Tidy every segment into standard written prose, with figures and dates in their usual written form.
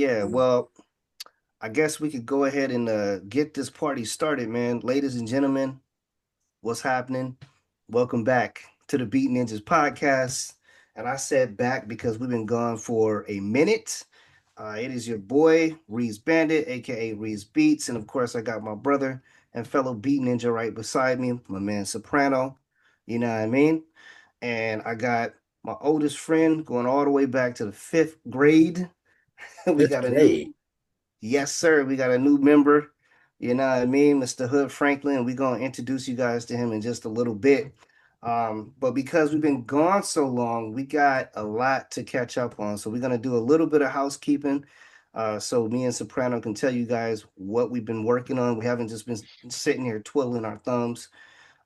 Yeah, well, I guess we could go ahead and get this party started, man. Ladies and gentlemen, what's happening? Welcome back to the Beat Ninjas podcast. And I said back because we've been gone for a minute. It is your boy, Reese Bandit, aka Reese Beats. And of course, I got my brother and fellow Beat Ninja right beside me, my man Soprano. You know what I mean? And I got my oldest friend going all the way back to the fifth grade. We Fifth got a new grade. Yes, sir. We got a new member. You know what I mean? Mr. Hood Franklin. We're gonna introduce you guys to him in just a little bit. But because we've been gone so long, we got a lot to catch up on. So we're gonna do a little bit of housekeeping. So me and Soprano can tell you guys what we've been working on. We haven't just been sitting here twiddling our thumbs.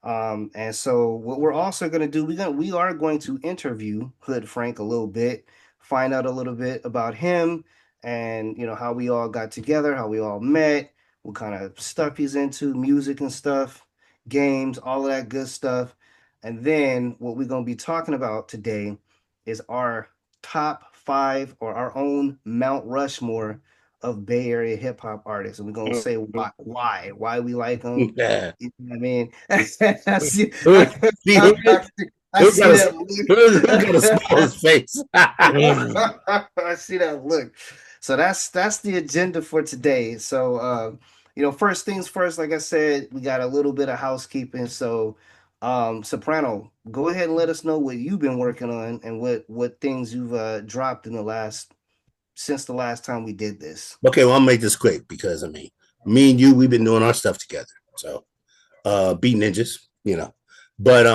And so what we're also going to do, we are going to interview Hood Frank a little bit, find out a little bit about him and how we all got together, how we all met, what kind of stuff he's into, music and stuff, games, all of that good stuff. And then what we're going to be talking about today is our top five or our own Mount Rushmore of Bay Area hip hop artists. And we're going to say why we like them. Yeah. You know what I mean? I see, Hood, see, I, Hood, I Hood see got a, that Hood got a small his face. I see that look. So that's the agenda for today. So first things first, like I said, we got a little bit of housekeeping. So Soprano, go ahead and let us know what you've been working on and what things you've dropped in the last since the last time we did this. Okay, well, I'll make this quick because me and you, we've been doing our stuff together. So, beat ninjas, you know. But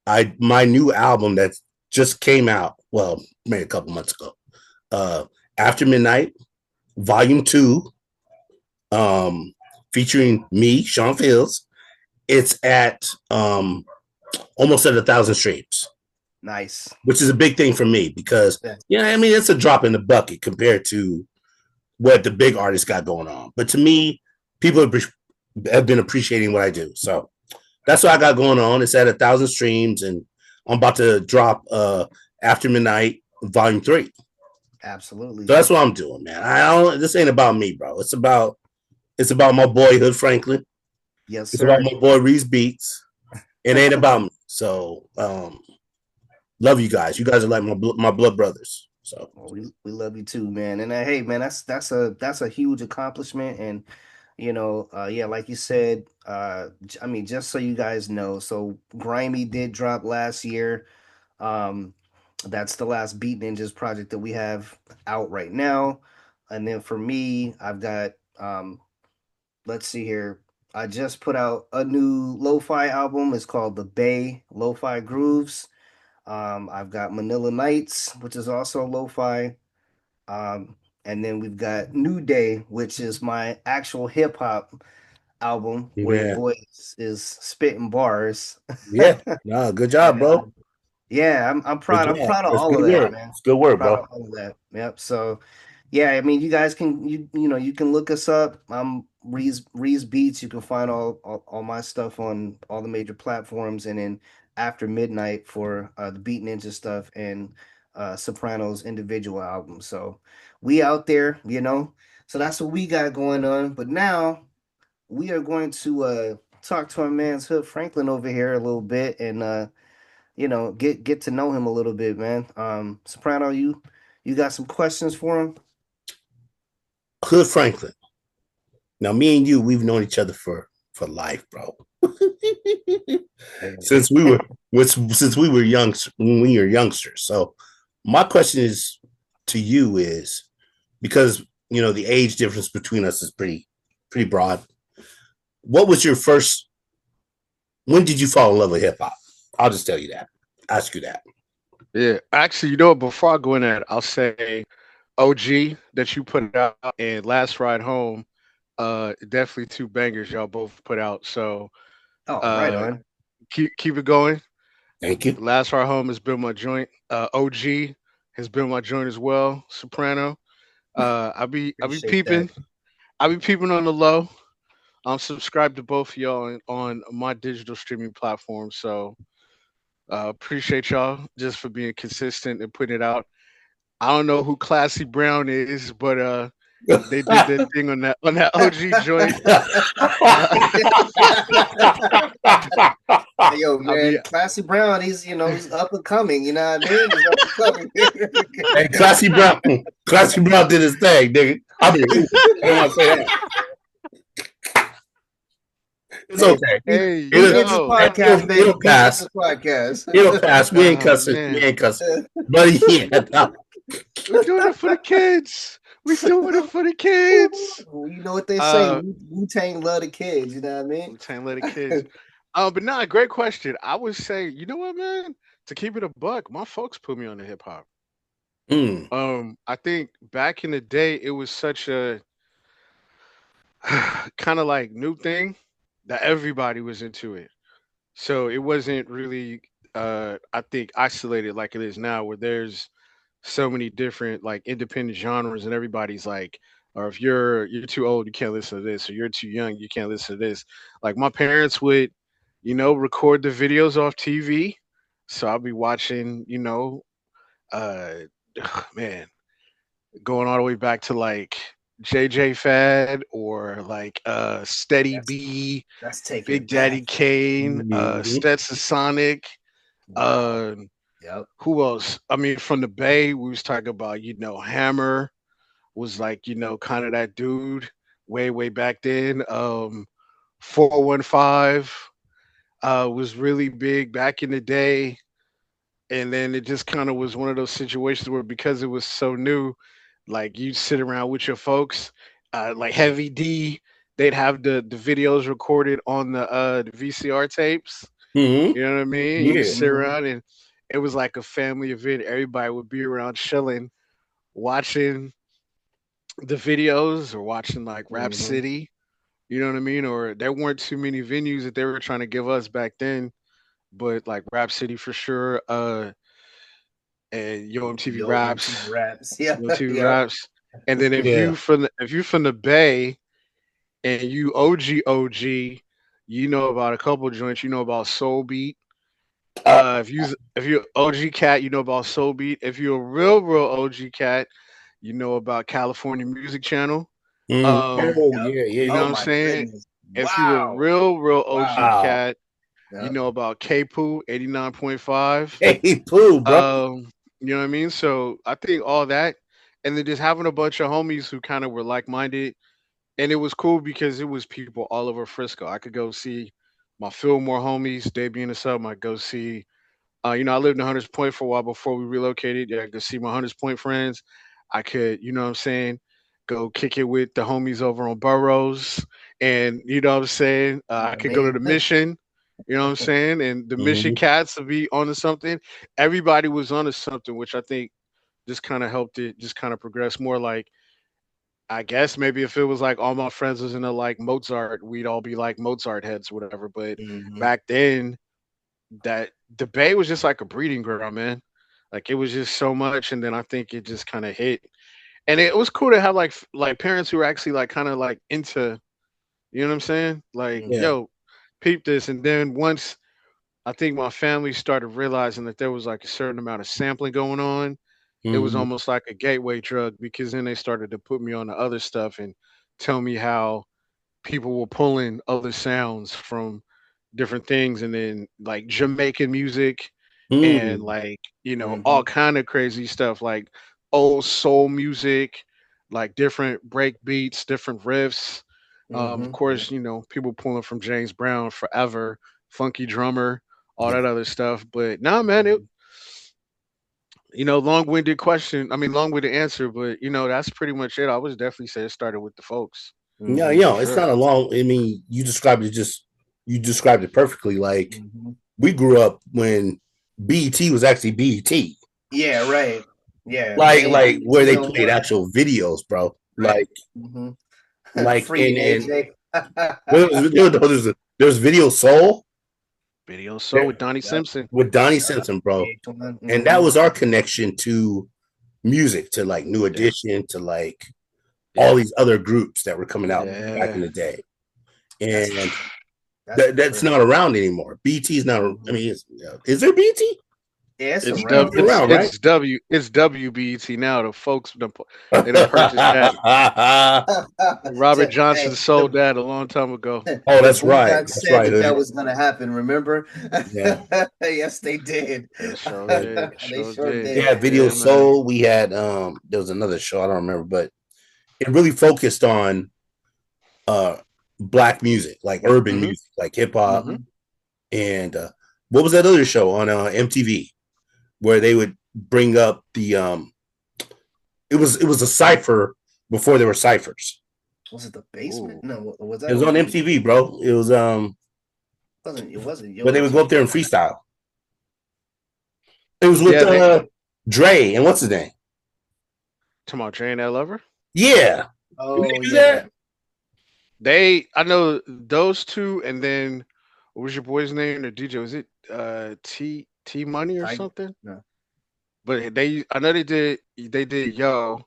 I my new album that just came out, well, maybe a couple months ago. Uh, After Midnight, Volume 2, um, featuring me, Sean Fields. It's at almost at 1,000 streams, Nice. which is a big thing for me because Yeah. I mean it's a drop in the bucket compared to what the big artists got going on. But to me, people have been appreciating what I do. So that's what I got going on. It's at 1,000 streams, and I'm about to drop After Midnight Volume 3. Absolutely. So that's what I'm doing, man. I don't. This ain't about me, bro. It's about my boy Hood Franklin. Yes, It's about sir. my boy Reese Beats. It ain't about me. So love you guys. You guys are like my blood brothers. So Well, we love you too, man. And hey, man, that's a huge accomplishment. And yeah, like you said, I mean, just so you guys know, so Grimy did drop last year. Um, that's the last Beat Ninjas project that we have out right now. And then for me, I've got let's see here. I just put out a new lo-fi album. It's called The Bay Lo-Fi Grooves. I've got Manila Nights, which is also lo-fi. Um, and then we've got New Day, which is my actual hip hop album where your yeah, boy is spitting bars. yeah. No, good job, And bro. yeah, I'm Good proud. I'm job. proud of That's all good of that, work. man. It's good work, Proud bro. of all of that. Yep. So yeah, I mean, you guys can you can look us up. I'm Reese Beats. You can find all my stuff on all the major platforms, and then after midnight for the Beat Ninja stuff and Sopranos individual albums. So we out there, So that's what we got going on. But now we are going to talk to our man's Hood Franklin over here a little bit and get to know him a little bit, man. Soprano, you got some questions for him? Hood Franklin. Now, me and you, we've known each other for life, bro. Yeah. since we were since we were young when we were youngsters. So, my question is to you is because the age difference between us is pretty broad. What was your first? When did you fall in love with hip hop? I'll just tell you that. Ask you that. Yeah, actually, before I go in that, I'll say OG that you put out and Last Ride Home, definitely two bangers y'all both put out. So Oh, right uh, on. keep it going. Thank you. Last Ride Home has been my joint. OG has been my joint as well. Soprano. I be Appreciate that. peeping. I be peeping on the low. I'm subscribed to both of y'all on my digital streaming platform. So appreciate y'all just for being consistent and putting it out. I don't know who Classy Brown is, but they did their thing on that OG joint. Hey, yo, I mean, man, Classy Brown, he's up and coming. You know what I mean? He's up and coming. Hey, Classy Brown did his thing, nigga. I mean, I don't want to say that. It's okay. hey, Podcast, baby. It'll pass. Podcast. It'll pass. We ain't oh cussing. man, We ain't cussing. But yeah, no. we're doing it for the kids. We're doing it for the kids. You know what they say? Wu-Tang love the kids. You know what I mean? Wu-Tang let the kids. But nah, great question. I would say, you know what, man? To keep it a buck, my folks put me on the hip hop. I think back in the day, it was such a kind of like new thing that everybody was into it. So it wasn't really, I think, isolated like it is now, where there's so many different like independent genres, and everybody's like, or if you're too old, you can't listen to this, or you're too young, you can't listen to this. Like my parents would, record the videos off TV, so I'll be watching, uh, man, going all the way back to like JJ Fad or like Steady That's B, that's taking Big it Daddy back. Kane, Stetson Sonic, Wow. uh Yep. who else? I mean, from the Bay, we was talking about, Hammer was like, kind of that dude way back then. 415 was really big back in the day. And then it just kind of was one of those situations where, because it was so new, like you sit around with your folks, like Heavy D, they'd have the videos recorded on the VCR tapes. Mm-hmm. You know what I mean? You Yeah. sit around, and it was like a family event. Everybody would be around chilling, watching the videos or watching like Rap Mhm. City. You know what I mean? Or there weren't too many venues that they were trying to give us back then, but like Rap City for sure. And Yo MTV Yo, MTV Raps, raps. Yeah. Yo MTV Yep. Raps. And then Yeah. if you from the Bay and you OG, you know about a couple joints. You know about Soul Beat. If you OG cat, you know about Soul Beat. If you're a real OG cat, you know about California Music Channel. Mm-hmm. Oh, Yep. yeah, yeah, You know yeah. what Oh I'm my saying? goodness. If you a Wow. real OG Wow. Wow. cat, you Yep. know about K-Poo 89.5. Hey, Pooh, bro. You know what I mean? So I think all that, and then just having a bunch of homies who kind of were like minded, and it was cool because it was people all over Frisco. I could go see my Fillmore homies, they be in the sub. I go see, I lived in Hunters Point for a while before we relocated. Yeah, I could see my Hunters Point friends. I could, you know what I'm saying, go kick it with the homies over on Burroughs, and you know what I'm saying. I could go to the Amazing. Mission. You know what I'm saying? And the Mission Mm-hmm. Cats would be onto something. Everybody was onto something, which I think just kind of helped it just kind of progress more. Like, I guess maybe if it was like all my friends was into like Mozart, we'd all be like Mozart heads, whatever. But Mhm. back then, that the Bay was just like a breeding ground, man. Like it was just so much, and then I think it just kind of hit, and it was cool to have like like parents who were actually like kind of like into, you know what I'm saying? Like, Mhm. Yeah. yo, peep this, and then once I think my family started realizing that there was like a certain amount of sampling going on, it was Mm-hmm. almost like a gateway drug, because then they started to put me on the other stuff and tell me how people were pulling other sounds from different things, and then like Jamaican music, and Mm. like, all Mhm. kind of crazy stuff, like old soul music, like different break beats, different riffs. Of Mhm. course, people pulling from James Brown forever, Funky Drummer, all Yeah. that other stuff. But nah, man, it Mhm. long-winded question. I mean, long-winded answer, but that's pretty much it. I would definitely say it started with the folks Yeah, Mhm. for it's sure. not a long. I mean, you described it perfectly. Like Mhm. we grew up when BET was actually BET, Yeah. Right. Yeah. It like ain't where BT they no played more. actual videos, bro. Right. Mhm. Like Free and AJ. there's Video Soul Video Soul there with Donnie Yep. Simpson. with Donnie Yep. Simpson, bro, VH1. and that Mhm. was our connection to music, to like New Yeah, Edition, to like all yeah, these other groups that were coming out Mhm. back in yeah. the day, That's for and sure. That's for that's sure. not around anymore. BT's not. I Mhm. mean, is there BT? Yeah, it's It's around. W. It's around, right? it's W. It's WBET now. The folks they done purchased that. Robert Johnson Hey, sold that a long time ago. Oh, the that's right. Boondocks That's said right, that hoodie. that was going to happen. Remember? Yeah. Yes, they did. They sure Yeah. did. They Sure sure did. We did. had Video Yeah, man. Soul. We had there was another show, I don't remember, but it really focused on uh black music, like urban Mhm. music, like hip hop. Mhm. And what was that other show on MTV where they would bring up the it was a cipher before there were ciphers. Was it the basement? Ooh. No, was It that was on on? MTV, bro. It was It wasn't where Yo they would go up there and MTV. freestyle. It was with Yeah, they Dre and what's his name? talking about Jane L. Lover. Yeah. Did they Oh do yeah. that? I know those two, and then what was your boy's name? The DJ, was it T Money or Tiger. something? No. But I know they did Yo,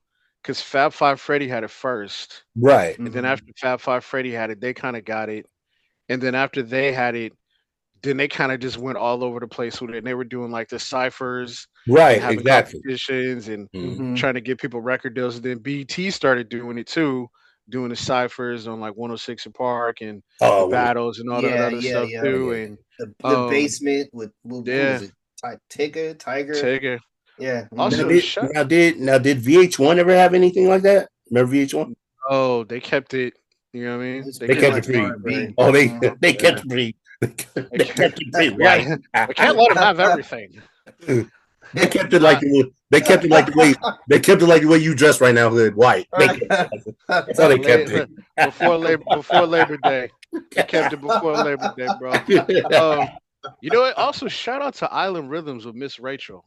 because Fab Five Freddy had it first, Right. and then Mhm. after Fab Five Freddy had it, they kind of got it, and then after they had it, then they kind of just went all over the place with it, and they were doing like the ciphers and Right. having Exactly. competitions and Mhm. Mhm. trying to get people record deals. And then BT started doing it too, doing the ciphers on like 106 and Park and the Oh, battles and all that Yeah, other yeah, stuff yeah. oh too. yeah. And The basement with who was yeah, it? Tiger. Tigger. Yeah. Now Also, Mhm. did VH1 ever have anything like that? Remember VH1? oh, they kept it. You know what I mean? It's They They pretty kept kept it it much pretty. R&B. Oh, they Mhm. they kept yeah. it pretty. They They kept, kept it pretty we got. white. We can't let them have everything. They kept it like Nah, they kept it like the way they kept it like the way you dress right now, hood white. They kept it that's how they kept it. before Labor Day. They kept it before Labor Day, bro. Um, you know what? Also, shout out to Island Rhythms with Miss Rachel.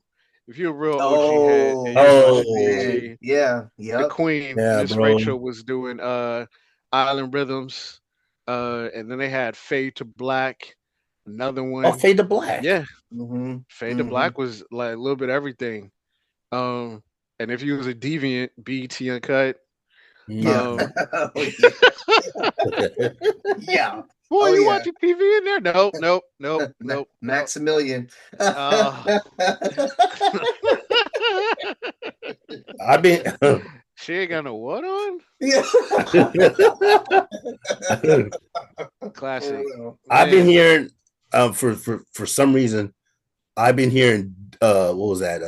If you're a real OG head and you Oh, was Oh watching man. BET, Yeah. the Yep. Queen yeah, Miss bro. Rachel was doing Island Rhythms, and then they had Fade to Black, another Oh, one. fade to black. Yeah, Mhm. Fade to Mhm. Black was like a little bit of everything. Um, and if you was a deviant, BET Uncut. Yeah. Mhm. Um, Oh yeah. Yeah. boy, Oh you yeah. watching TV in there? Nope, nope, nope, nope, nope. Maximilian. Uh, I've been she ain't got no what on? Yeah. For Classic. real. I've been Man. hearing for some reason I've been hearing what was that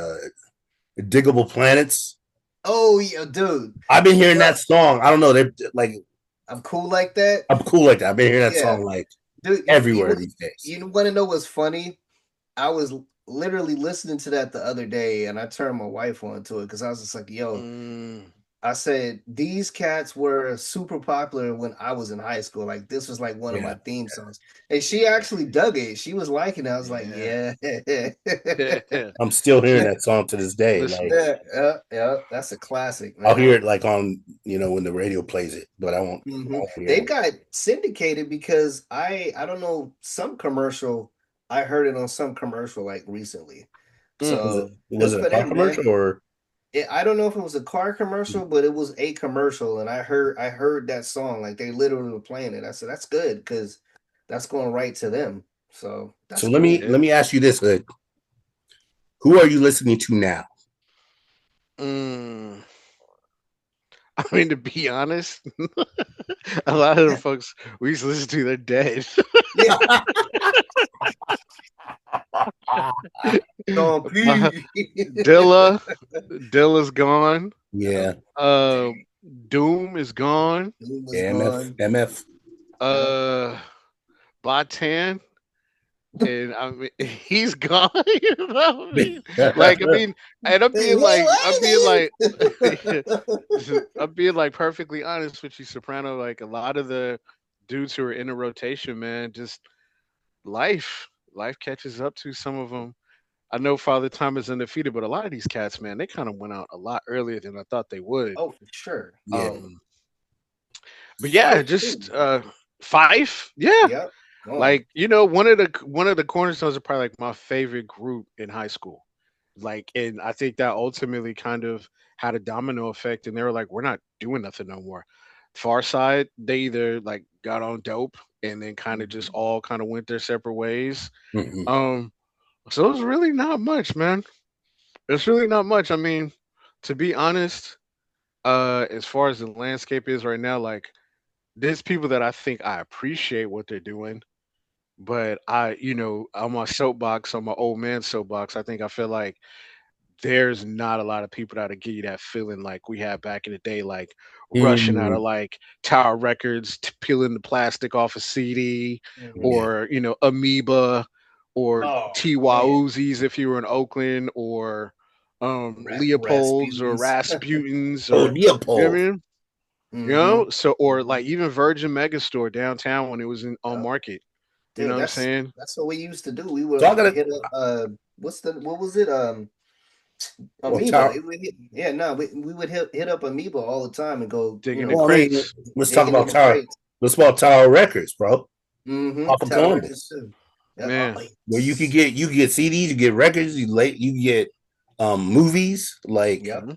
Diggable Planets. Oh yeah, dude. I've been hearing Yo, that song. I don't know. They're like I'm cool like that. I'm cool like that. I've been hearing that Yeah. song like Dude, everywhere these days. you want to know what's funny? I was literally listening to that the other day, and I turned my wife on to it because I was just like, "Yo," Mm, I said, "These cats were super popular when I was in high school. Like this was like one of my Yeah, theme songs." And she actually dug it. She was liking it. I was like, yeah. "Yeah, I'm still hearing yeah, that song to this day. Listen, Like yeah. That's a classic, I'll man." hear it like on when the radio plays it, but I won't hear They it. got syndicated because I don't know some commercial. I heard it on some commercial like recently. mm, Was So it was good it a for car them, man. commercial or I don't know if it was a car commercial, but it was a commercial, and I heard that song like they literally were playing it. I said that's good because that's going right to them. So so that's let me cool. yeah. let me ask you this, Hood. Who are you listening to now? Mm. I mean, to be honest, a lot of the folks we used to listen to, they're dead. Yeah, Don Uh, P. Dilla, Dilla's gone. Yeah, Uh, Doom is gone. He was yeah, gone. MF. Yep. Uh, Batan, and I mean, he's gone. You know what I mean? Like, I mean, and I'm being like perfectly honest with you, Soprano. Like a lot of the dudes who are in the rotation, man, just life catches up to some of them. I know Father Time is undefeated, but a lot of these cats, man, they kind of went out a lot earlier than I thought they would. Oh, for sure. Yeah, Um, but yeah, Fife just too. Fife, yeah. Yep. Gone. Like, one of the cornerstones are probably like my favorite group in high school. Like, and I think that ultimately kind of had a domino effect, and they were like, we're not doing nothing no more. Far Side, they either like got on dope and then kind of just Mhm. all kind of went their separate ways. mhm. Um, So it's really not much, man. It's really not much. I mean, to be honest, as far as the landscape is right now, like there's people that I think I appreciate what they're doing, but on my soapbox, on my old man soapbox, I feel like there's not a lot of people that'll give you that feeling like we had back in the day, like rushing out Mm, of like Tower Records, peeling the plastic off a CD, Mhm. yeah. or Amoeba, or Oh T.Y. man, Uzis if you were in Oakland, or Leopold's or Rasputin's. Rasputin's, Oh, or you know what Leopold. I mean? Hmm. So or like even Virgin Megastore downtown when it was on Yep. Market. You know Dude, what I'm saying? that's what we used to do. We So I would gotta. hit up what was it? Well, Amoeba. Tower. Yeah, no, we would hit up Amoeba all the time and go, Digging the Well, I mean, crates. let's talk digging in about the Tower. crates. Let's talk about Tower Records, bro. Mm-hmm. Off of Tower Records Columbus, too. Yeah, Man, where you get CDs, you get records, you get movies. Like yep. mhm,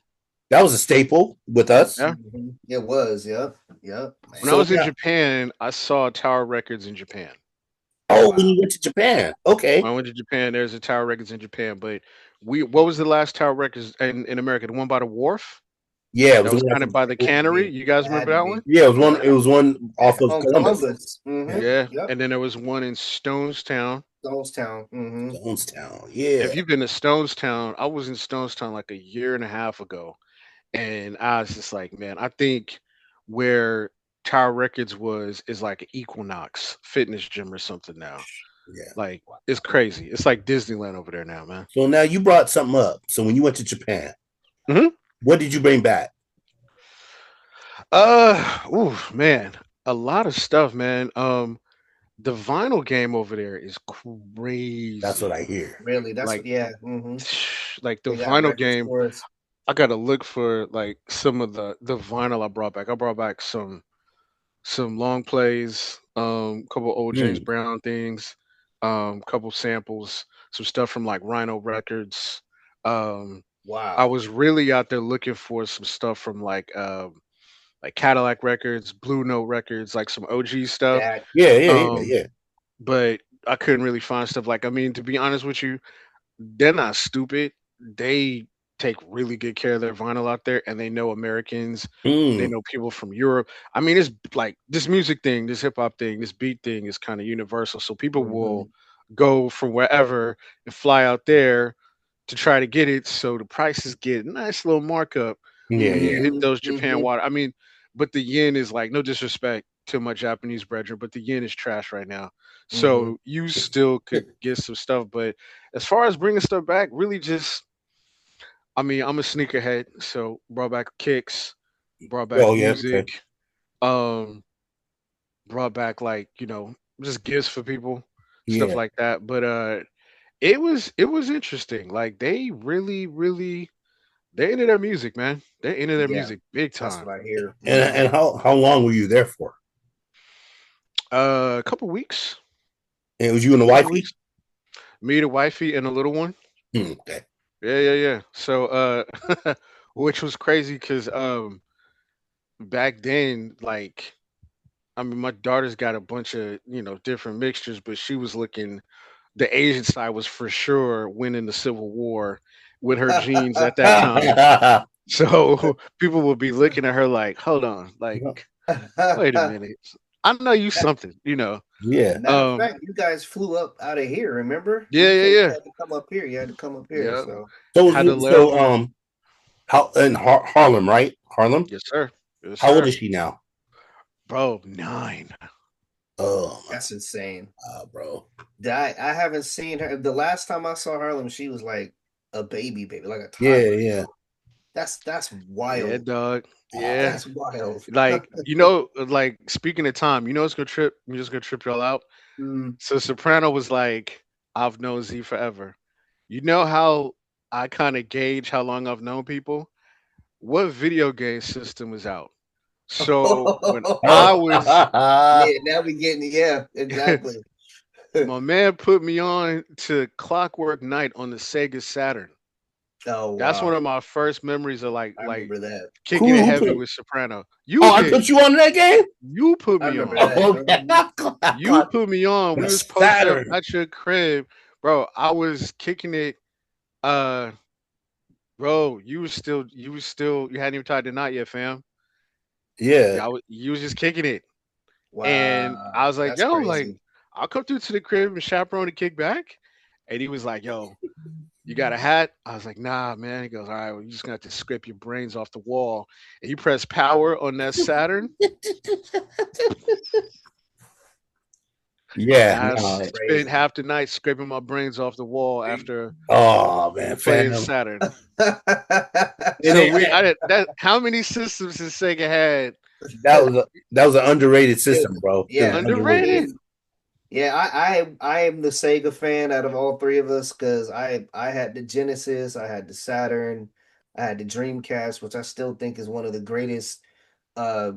that was a staple with us. yeah. Hmm. It was. Yep. When I Man. So was in yeah. Japan, I saw Tower Records in Japan. Oh Oh, when wow. you went to Japan, okay. When I went to Japan, there's a Tower Records in Japan. But what was the last Tower Records in America? The one by the wharf Yeah, it that was the was one. kind of by the Had to cannery. be. You guys It remember had to that be. one? Yeah, it was one. Yep. It was one off of On Columbus, Columbus. Mm-hmm. Yeah. Yep. And then there was one in Stonestown. Stonestown. Mm-hmm. Jonestown. Yeah. If you've been to Stonestown, I was in Stonestown like a year and a half ago. And I was just like, man, I think where Tower Records was is like an Equinox fitness gym or something now. Yeah. Like it's crazy. It's like Disneyland over there now, man. So now you brought something up. So when you went to Japan, Hmm. what did you bring back? Ooh, man, a lot of stuff, man. The vinyl game over there is That's what I crazy. hear. Really, that's Like, what. Yeah. Mm-hmm. like the They got vinyl record game. stores. I gotta look for like some of the vinyl I brought back. I brought back some long plays, couple old James Hmm. Brown things, couple samples, some stuff from like Rhino Records. Um, I Wow. was really out there looking for some stuff from like Cadillac Records, Blue Note Records, like some OG stuff. That. Yeah, yeah, yeah, Um, yeah. but I couldn't really find stuff. Like, I mean, to be honest with you, they're not stupid. They take really good care of their vinyl out there, and they know Americans. They Hmm. know people from Europe. I mean, it's like this music thing, this hip hop thing, this beat thing is kind of universal. So people will Hmm. go from wherever and fly out there to try to get it. So the prices get a nice little markup Yeah, when you yeah. hit Hmm. those Japan Hmm. water. I mean, but the yen is like no disrespect to my Japanese brethren, but the yen is trash right now. Hmm. So you still could get some stuff, but as far as bringing stuff back, really just I mean, I'm a sneakerhead, so brought back kicks, brought back Oh, yeah. Okay. music, um, brought back like just gifts for people, stuff Yeah. like that. But it was interesting. Like they really they into their music, man. They're into their Yeah, music big that's time. what I hear. Hmm. And how long were you there for? A couple weeks, And it was you and the couple wifey? weeks. Me, the wifey, and a little one. Hmm, okay. Yeah. So which was crazy because back then, like I mean, my daughter's got a bunch of different mixtures, but she was looking. The Asian side was for sure winning the Civil War with her genes at that time. So people will be looking at her like, "Hold on, like, wait a minute, I know you something." Yeah. Matter of fact, you guys flew up out of here. Remember, Yeah, yeah, you yeah, had to come up here. You had to come up here. yeah. So So Had to lay off. how in Harlem, right? Harlem. Yes, sir. Yes, How old sir. is she now? Bro, 9. Oh my that's insane. God, bro. I haven't seen her. The last time I saw Harlem, she was like a baby, like a Yeah, toddler. yeah. That's Yeah, wild. dog. Yeah. That's wild. Like speaking of time, it's gonna trip. I'm just gonna trip y'all out. Mm. So Soprano was like, I've known Z forever. You know how I kind of gauge how long I've known people? What video game system is out? So when I was, Yeah, now we getting exactly. my man put me on to Clockwork Knight on the Sega Saturn. Oh That's one wow, of my first memories of like I like remember that. kicking it who heavy put? with Soprano. Oh, You I did. put you on that game. You put I me remember on. that. Oh, Mhm. You put me on. the We was posted up Saturn. at your crib bro, I was kicking it. Uh, bro, you hadn't even tied the knot yet, fam. Yeah. Yeah, you was just kicking it, and I Wow, was like, that's yo, like, crazy. I'll come through to the crib and chaperone the kick back, and he was like, yo, you got a hat? I was like, nah, man. He goes, all right, well, you just gonna have to scrape your brains off the wall. And you press power on that Saturn, and Yeah. I No. spent Crazy. half the night scraping my brains off the wall after Oh man, playing fam. Saturn. And So it, we, I did that. How many systems has Sega had? that was an underrated It- system, bro. It was yeah, I underrated. Underrated. mean, yeah, I am the Sega fan out of all three of us because I had the Genesis, I had the Saturn, I had the Dreamcast, which I still think is one of the greatest uh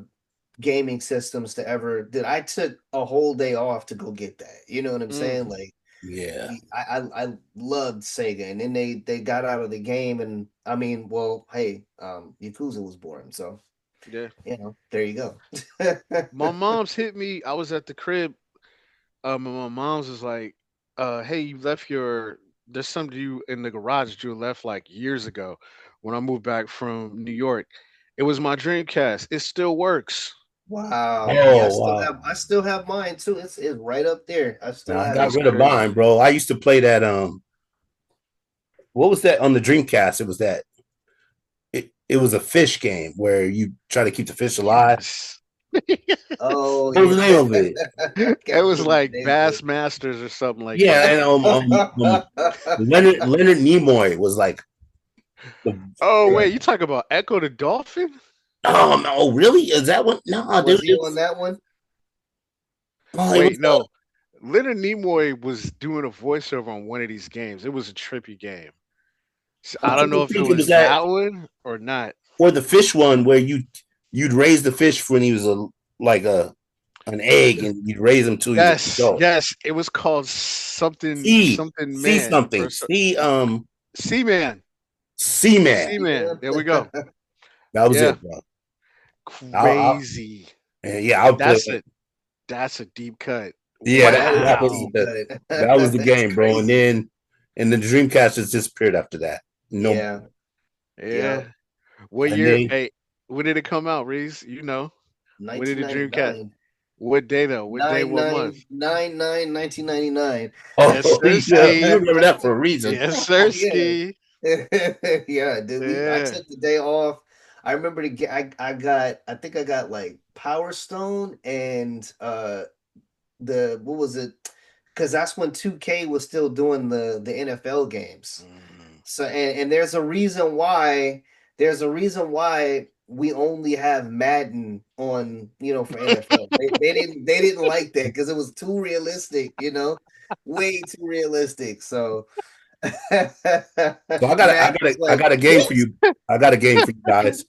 gaming systems to ever did. I took a whole day off to go get that. You know what I'm Mm, saying? Like Yeah. I loved Sega, and then they got out of the game, and I mean, well, hey, Yakuza was born, so yeah. there you go. My mom's hit me. I was at the crib. And my mom's was like, hey, you left your there's something you in the garage that you left like years ago when I moved back from New York. It was my Dreamcast. It still works. Wow. Yeah, Oh wow. I still have mine too. It's right up there. I Now still I have got it. That's rid of crazy. mine, bro. I used to play that. What was that on the Dreamcast? It was that. It was a fish game where you try to keep the fish alive. Yes. Oh What was yeah. the name of it? I It can't was remember like the name of Bass it. Masters or something like Yeah, that. and Leonard Nimoy was like the. Oh wait, you talk about Echo the Dolphin? Oh no, really? Is that one? No, dude. Was he It on was. that one? Oh, it was. Wait, no. Leonard Nimoy was doing a voiceover on one of these games. It was a trippy game. So I'm I don't trying know to if it think. It was was that that one or not. or the fish one where you'd raise the fish when he was like a an egg, and you'd raise him till he was an Yes, adult. yes. It was called something C something C man or something C Seaman. Seaman. Seaman. There we go. That was Yeah. it, bro. I'll Crazy. and yeah, I'll play That's it. a that's a deep cut. Yeah, That is a Wow. deep cut. that was the That's game, bro. And crazy. then and the Dreamcast just disappeared after that. No, Yeah. Yeah. Yep. What and year? they Hey, when did it come out, Reese? You know. When did the Dreamcast? 1999. What day though? What day? What month? 1999. Yes, oh sir. yeah, you Ski. remember that for a reason. Yes, sir. Yeah. Ski. Yeah, dude. I Yeah. took the day off. I remember I think I got like Power Stone and the what was it? Because that's when 2K was still doing the NFL games. Mm. So and there's a reason why we only have Madden on, for NFL. They didn't like that because it was too realistic, way too realistic. So So Madden was I like, got a game for what? you. I got a game for you guys.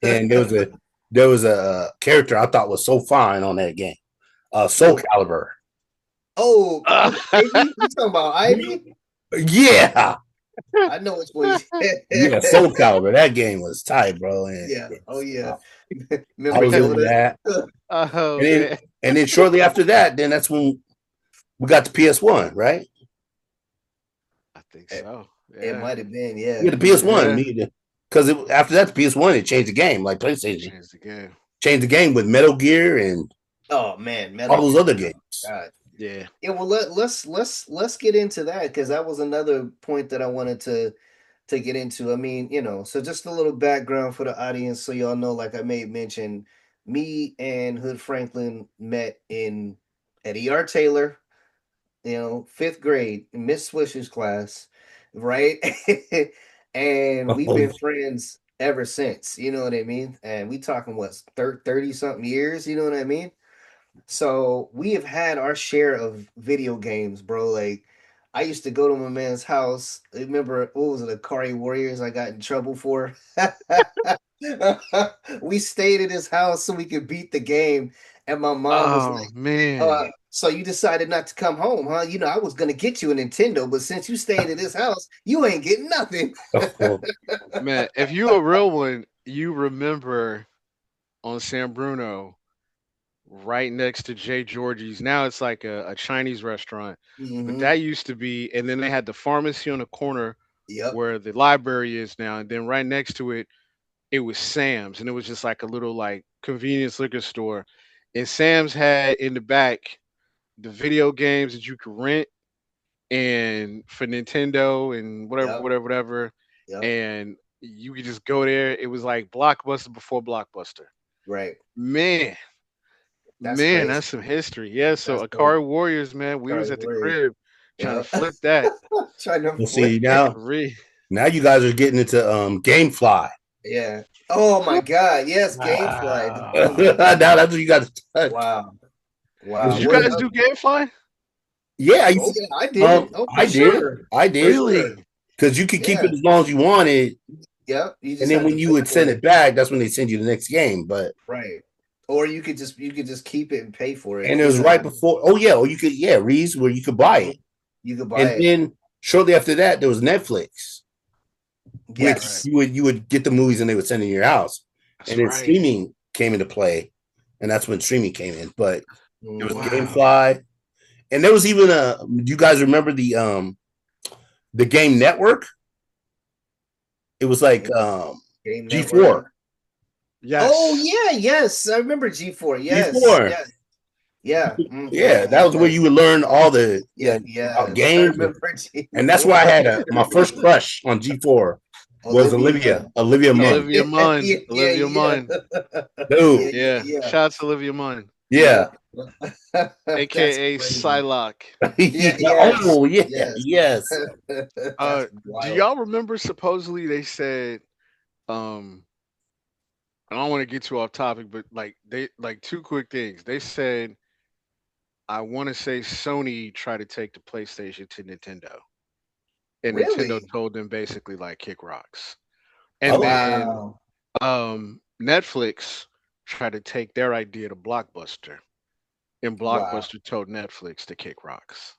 And there was a character I thought was so fine on that game. Soul Oh, Calibur. oh, Ivy? You talking about Ivy? Yeah. I know which one Yeah, Soul Calibur. That game was tight, bro. And Yeah. Oh yeah. I Remember was into Yoda? that. Oh And then man. and then shortly after that, then that's when we got the PS1, right? I think It, so. it Yeah. might have been, Yeah, yeah. the PS1. Yeah. Because after that, the PS1, it changed the game. Like PlayStation Changed the game. changed the game with Metal Gear and Oh man, Metal all those Gear. other Oh games. God. Yeah. Yeah, well let's get into that because that was another point that I wanted to get into. I mean, so just a little background for the audience so y'all know, like I made mention, me and Hood Franklin met in at ER Taylor, fifth grade, in Miss Swisher's class, right? And we've Oh, been friends ever since, you know what I mean? And we talking what 30 something years, you know what I mean? So we have had our share of video games, bro. Like I used to go to my man's house. Remember what was it, Akari Warriors I got in trouble for? We stayed at his house so we could beat the game. And my mom was Oh like, man. so you decided not to come home, huh? I was gonna get you a Nintendo, but since you stayed at his house, you ain't getting nothing. oh, Man, if you a real one, you remember on San Bruno right next to Jay Georgie's. Now it's like a Chinese restaurant, but Hmm. that used to be. And then they had the pharmacy on the corner Yep. where the library is now, and then right next to it, it was Sam's, and it was just like a little like convenience liquor store. And Sam's had in the back the video games that you could rent and for Nintendo and whatever, Yep. whatever, whatever. Yep. And you could just go there. It was like Blockbuster before Blockbuster. Right. Man, That's man, crazy. that's some history. Yeah, so That's crazy. Akari Warriors, man, we was Sorry, at the Warriors. crib trying to Yeah. flip that. Trying to Well, see flip. now you guys are getting into GameFly. Yeah. Oh my God. Yes, GameFly. Wow. Oh my Now God. that's what you got to touch. Wow. Was Wow. Did you What? you? guys do GameFly? Yeah, Oh yeah, I did. Oh, for I did. sure. I For did sure. Really? because you could keep Yeah. it as long as you wanted, Yep. You and just then had when to you pay would for send it. it back, that's when they send you the next game. But Right. Or you could just keep it and pay for it. and it was right before. Oh yeah, or you could Reese where you could buy Mhm. it, You could buy and it. then shortly after that there was Netflix, which Yes. Right. you would get the movies and they would send in your house, That's and then right. streaming came into play, and that's when streaming came in. But it was Mhm. Wow. GameFly, and there was even a. Do you guys remember the Game Network? It was like Game Network. G4. Oh Yes. yeah, yes. I remember G4. Yes. G4. Yes. Yeah. Hmm. Yeah, that was where Yes. you would learn all the Yeah, about yes. I games, remember and that's where I G4. had my first crush on G4 was Olivia. Olivia Yeah. Munn, Olivia Munn. Yeah, yeah, Olivia yeah. Munn. Yeah, dude. yeah, Yeah. yeah. Shout out to Olivia Munn, Yeah. Yeah, That's aka crazy. Psylocke. Yeah, yes. oh yeah, Yes. yes. That's Do wild. y'all remember supposedly they said um I don't want to get too off topic, but like they like two quick things. They said I want to say Sony tried to take the PlayStation to Nintendo, and Nintendo Really? told them basically like kick rocks. And Oh, then Wow. Netflix tried to take their idea to Blockbuster, and Wow. Blockbuster told Netflix to kick rocks.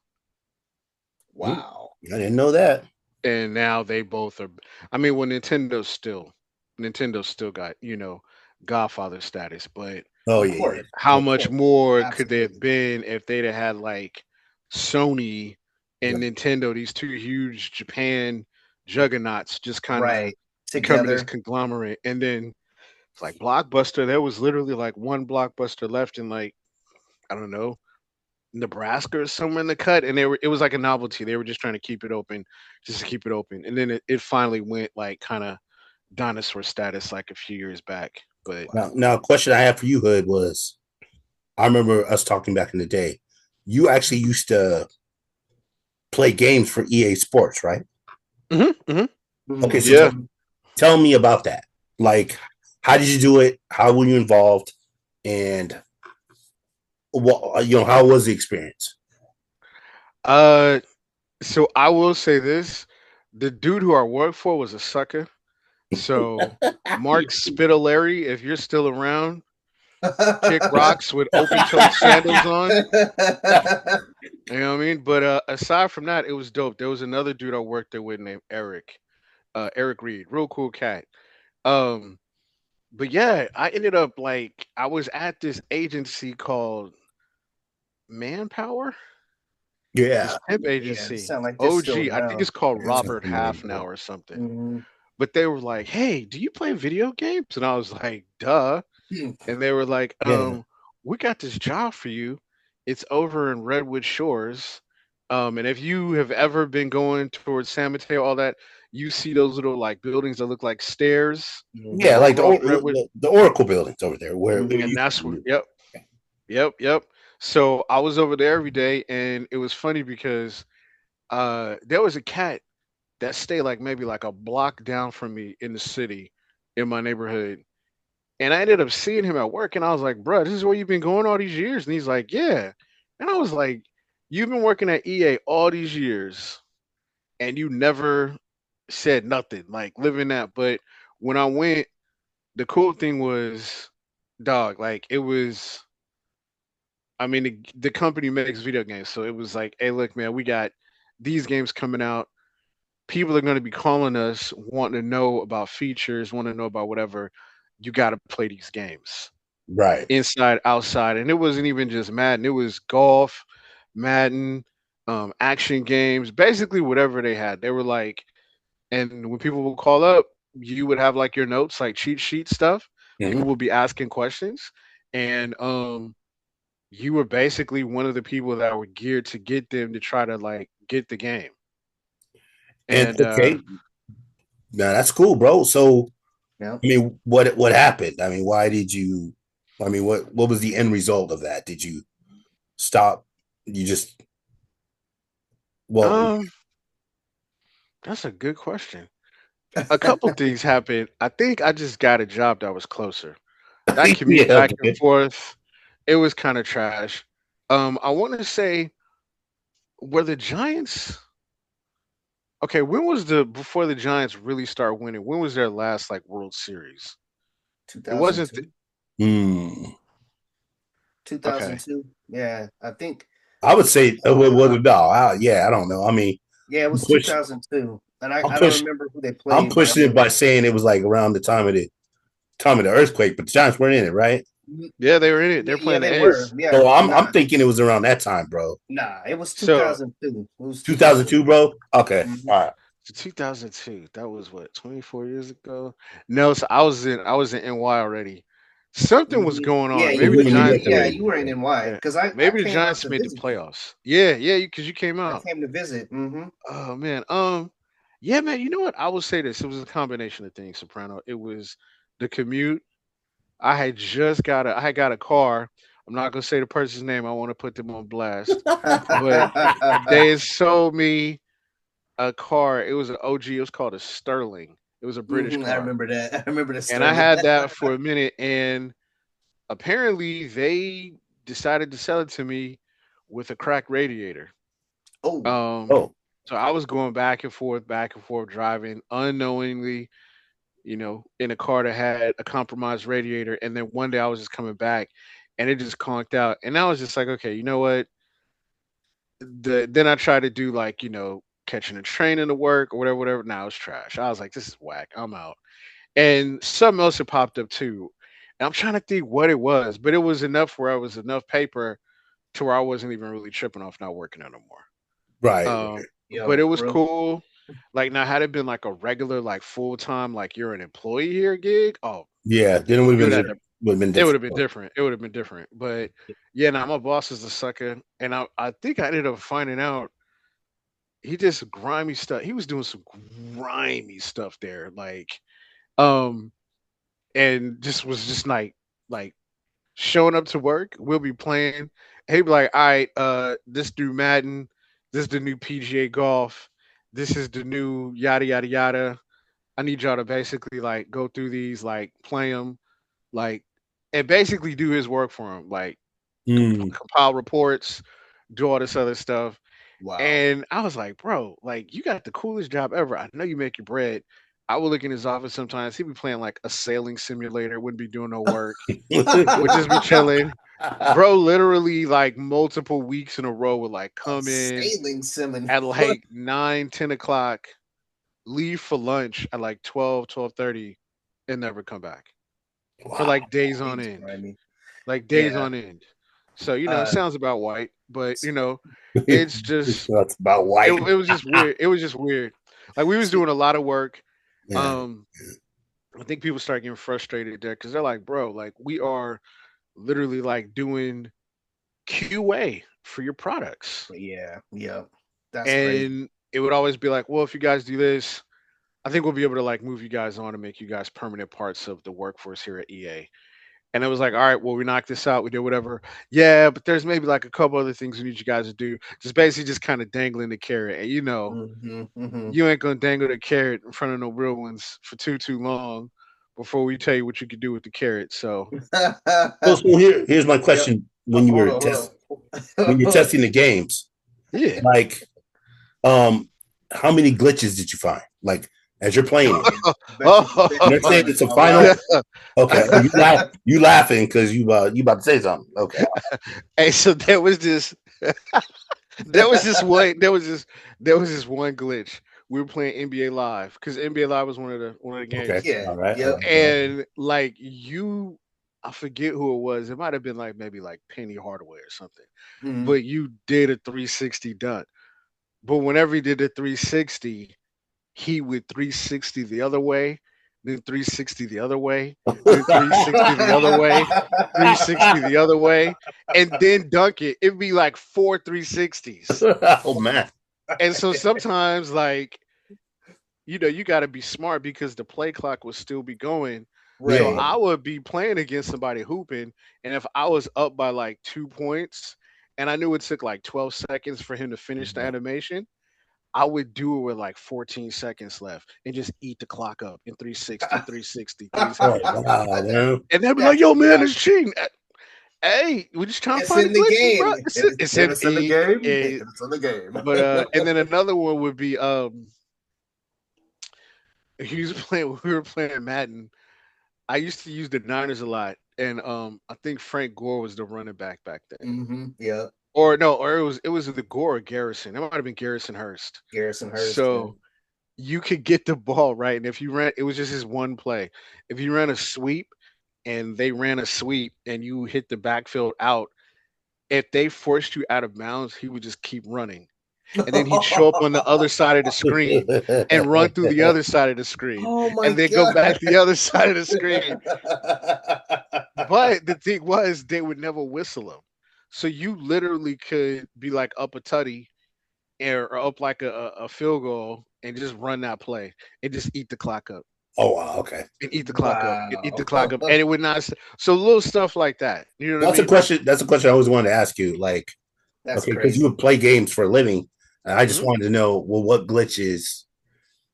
Wow. I didn't know that. And now they both are. I mean, well, Nintendo's still got Godfather status, but Oh Of yeah, course. how Of much course. more could they have Absolutely. been if they'd have had like Sony yeah, and Nintendo, these two huge Japan juggernauts, just kind of Right. becoming this Together. conglomerate? And then it's like Blockbuster, there was literally like one Blockbuster left in like, I don't know, Nebraska or somewhere in the cut. And it was like a novelty. They were just trying to keep it open, just to keep it open. And then it finally went like kind of dinosaur status like a few years back. But now, a question I have for you, Hood, was I remember us talking back in the day. You actually used to play games for EA Sports, right? hmm hmm Okay, Mhm. so yeah. tell me about that. Like, how did you do it? How were you involved? And what how was the experience? Uh So I will say this: the dude who I worked for was a sucker. So Mark Spitaleri, if you're still around, kick rocks with open-toed sandals on. You know what I mean? But aside from that, it was dope. There was another dude I worked there with named Eric, Eric Reed, real cool cat. Um, but yeah, I ended up like I was at this agency called Manpower, this Yeah, temp Yeah, it agency. sound like they're still OG, I think around. it's called that sounds Robert Half familiar. now or something. Mhm. But they were like, "Hey, do you play video games?" And I was like, "Duh." Hmm. And they were like, Yeah, we got this job for you. It's over in Redwood Shores. And if you have ever been going towards San Mateo, all that, you see those little like buildings that look like stairs, yeah, Mhm. like over off Redwood, the Oracle buildings over there where Mhm. and you. that's where. Yep, yep. So I was over there every day, and it was funny because there was a cat that stayed like maybe like a block down from me in the city, in my neighborhood. And I ended up seeing him at work, and I was like, "Bro, this is where you've been going all these years." And he's like, "Yeah." And I was like, "You've been working at EA all these years, and you never said nothing, like living that." But when I went, the cool thing was, dog, like it was. I mean, the company makes video games, so it was like, "Hey, look, man, we got these games coming out. People are going to be calling us, wanting to know about features, want to know about whatever. You got to play these games." Right. inside, outside, and it wasn't even just Madden. It was golf, Madden, action games, basically whatever they had. They were like, and when people would call up, you would have like your notes, like cheat sheet stuff. People Mhm. would be asking questions, and you were basically one of the people that were geared to get them to try to like get the game. And And okay, now that's cool, bro. So Yeah. I mean, what happened? I mean, why did you? I mean, what was the end result of that? Did you stop? You just well, um, that's a good question. A couple things happened. I think I just got a job that was closer. That commute yeah, back and okay. forth, it was kind of trash. I want to say, were the Giants okay? When was the before the Giants really start winning? When was their last like World Series? It wasn't 2002. Hmm. okay. 2002. Yeah, I think. I would say, Uh, no, yeah, I don't know. I mean, yeah, it I'm was push, 2002, and I I'm I don't push, remember who they I'm played, but I pushing it know. by saying it was like around the time of the earthquake, but the Giants weren't in it, right? Yeah, they were in it. They're Yeah, playing the they were. A's. Yeah, So I'm nah, thinking it was around that time, bro. nah. It was So 2002. It was 2002, 2002. bro. Okay, Mhm. all right. 2002. That was what 24 years ago. No, so I was in NY already. Something was going Yeah, on. So Maybe you the when you yeah, went Giants yeah, made. there, you were in NY Yeah, because I maybe the came out Giants to made the visit you. playoffs. Yeah, yeah, because you came I out. came to visit. Oh man. Yeah, man. You know what? I will say this. It was a combination of things, Soprano. It was the commute. I had got a car. I'm not gonna say the person's name. I want to put them on blast. But they had sold me a car. It was an OG. It was called a Sterling. It was a British I car, remember that. I remember the and I Sterling. had that for a minute. And apparently, they decided to sell it to me with a cracked radiator. Oh, Um, oh, so I was going back and forth, driving unknowingly, in a car that had a compromised radiator. And then one day I was just coming back, and it just conked out. And I was just like, okay, you know what? Then I tried to do like catching a train into work or whatever, whatever. Now it's trash. I was like, this is whack. I'm out. And something else had popped up too. And I'm trying to think what it was, but it was enough where I was enough paper to where I wasn't even really tripping off not working there no more. right. But it yo, was real. cool. Like now, had it been like a regular, like full time, like you're an employee here gig, oh, Yeah, then it would you have would have been it would different. have been different. It would have been different. But yeah, now my boss is a sucker, and I think I ended up finding out he did some grimy stuff. He was doing some grimy stuff there, um, and just was just like showing up to work. We'll be playing. He'd be like, "All right, this new Madden, this is the new PGA Golf, this is the new yada yada yada. I need y'all to basically like go through these, like play them, like, and basically do his work for him, like Mm, compile reports, do all this other stuff." Wow. And I was like, bro, like you got the coolest job ever. I know you make your bread. I would look in his office sometimes. He'd be playing like a sailing simulator, wouldn't be doing no work, would just be chilling. Bro, literally like multiple weeks in a row would like A come in sailing simon. at What? like 9, 10 o'clock, leave for lunch at like 12, 12:30, and never come back for wow. like days on He's end. grimy. Like days Yeah. on end. So, it Uh, sounds about white, but it's just That's about it, white. it was just weird. It was just weird. Like we was see, doing a lot of work. Yeah. Um, I think people start getting frustrated there because they're like, bro, like we are literally like doing QA for your products. yeah, yeah. That's crazy. And it would always be like, well, if you guys do this, I think we'll be able to like move you guys on and make you guys permanent parts of the workforce here at EA. And it was like, all right, well, we knocked this out, we did whatever. Yeah, but there's maybe like a couple other things we need you guys to do. Just basically just kind of dangling the carrot. And Hmm. you ain't gonna dangle the carrot in front of no real ones for too long before we tell you what you can do with the carrot. So So here's my Yep. question: when you Hold were on, when you're hold on. testing the games, yeah. like how many glitches did you find? Like as you're playing it, Bet and you they're saying found it's a a final. lot. Okay, oh, you laughing because you about to say something. Okay, Hey, so there was this there was this one there was this one glitch. We were playing NBA Live because NBA Live was one of the games. okay, Yeah, all right, all yep. right, all right. And like you I forget who it was. It might have been like maybe like Penny Hardaway or something. Mhm. But you did a 360 dunk. But whenever he did the 360, he would 360 the other way, then 360 the other way, then 360 the other way, 360 the other way, and then dunk it. It'd be like four 360s. Oh man. And so sometimes, like, you got to be smart because the play clock will still be going. So Right. I would be playing against somebody hooping, and if I was up by like 2 points, and I knew it took like 12 seconds for him to finish the animation, I would do it with like 14 seconds left and just eat the clock up in 360, 360, Oh, wow, man. and they'd be like, That's "Yo, man, it's nuts. cheating." Hey, we just trying to It's find the in the glitches, bro. game. It's If in it's in the game, it, it's in the game. but and then another one would be he was playing. We were playing Madden. I used to use the Niners a lot, and I think Frank Gore was the running back then. Yeah. Or no, or it was the Gore or Garrison. It might have been Garrison Hurst. Garrison Hurst. So you could get the ball right, and if you ran, it was just his one play. If you ran a sweep, and they ran a sweep, and you hit the backfield out, if they forced you out of bounds, he would just keep running, and then he'd show up on the other side of the screen and run through the other side of the screen, Oh my and then go back god. the other side of the screen. But the thing was, they would never whistle him. So you literally could be like up a tutty or up like a field goal and just run that play and just eat the clock up Oh wow, okay. and eat the clock up and eat the Wow. clock up. And it would not. So little stuff like that. You know what I That's a mean? question. That's a question I always wanted to ask you. Like, That's okay, because you crazy. would play games for a living, and I just hmm wanted to know, well, what glitches,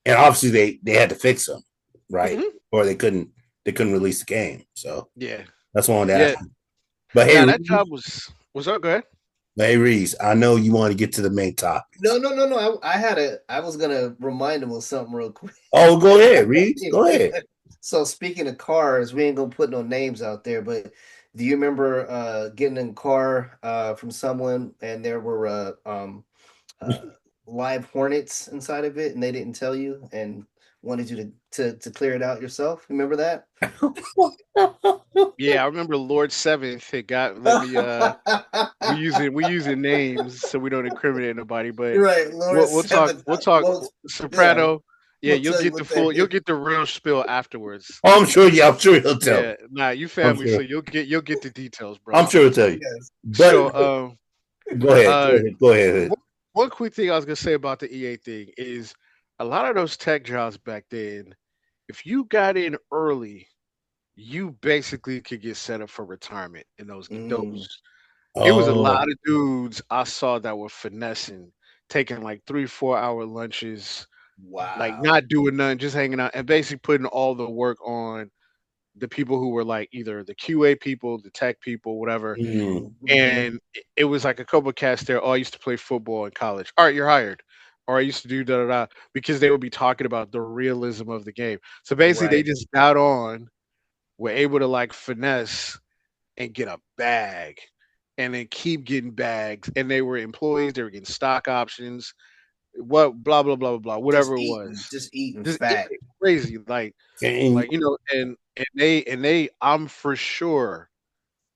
and obviously they had to fix them, right? hmm Or they couldn't release the game. So Yeah. that's what I wanted to Yeah. ask. But hey, Now that Reese, job was up. Go ahead. hey Reese, I know you want to get to the main topic. No. I was gonna remind him of something real quick. Oh, go ahead, Reese. Go ahead. So speaking of cars, we ain't gonna put no names out there, but do you remember getting in a car from someone and there were uh live hornets inside of it and they didn't tell you and wanted you to clear it out yourself? Remember that? Yeah, I remember Lord Seventh had got let me we using names so we don't incriminate nobody, but Right, Lord we'll talk Seventh. we'll talk Yeah, Soprano. Yeah, we'll you'll tell you get the what that full you'll is. get the real spill afterwards. Oh, I'm sure. Yeah, I'm sure he'll tell me. Yeah, nah, you I'm family, sure. so you'll get the details, bro. I'm sure he'll tell you. Yes. But So go ahead. Go uh ahead. Go ahead. one quick thing I was gonna say about the EA thing is a lot of those tech jobs back then, if you got in early, you basically could get set up for retirement in those Mm, those it was a Oh. lot of dudes I saw that were finessing, taking like 3, 4 hour lunches, like wow. not doing nothing, just hanging out, and basically putting all the work on the people who were like either the QA people, the tech people, whatever. Mm. And it was like a couple of cats there. Oh, I used to play football in college. All right, you're hired. Or I used to do da da da because they would be talking about the realism of the game. So basically, they Right. just got on, were able to like finesse and get a bag and then keep getting bags. And they were employees, they were getting stock options, what blah blah blah blah blah, whatever it was. Just eating Just fat. crazy. And Like, and they I'm for sure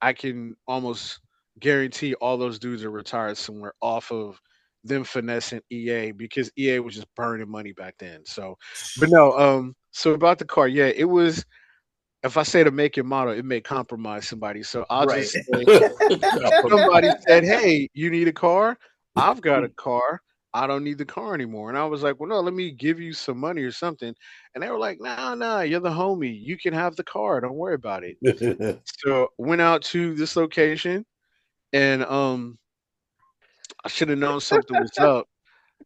I can almost guarantee all those dudes are retired somewhere off of them finessing EA because EA was just burning money back then. So but no, so about the car, yeah, it was if I say to make and model, it may compromise somebody. So I'll Right. just say somebody said, "Hey, you need a car? I've got a car. I don't need the car anymore." And I was like, "Well, no, let me give you some money or something." And they were like, "Nah, nah, you're the homie. You can have the car. Don't worry about it." So went out to this location, and I should have known something was up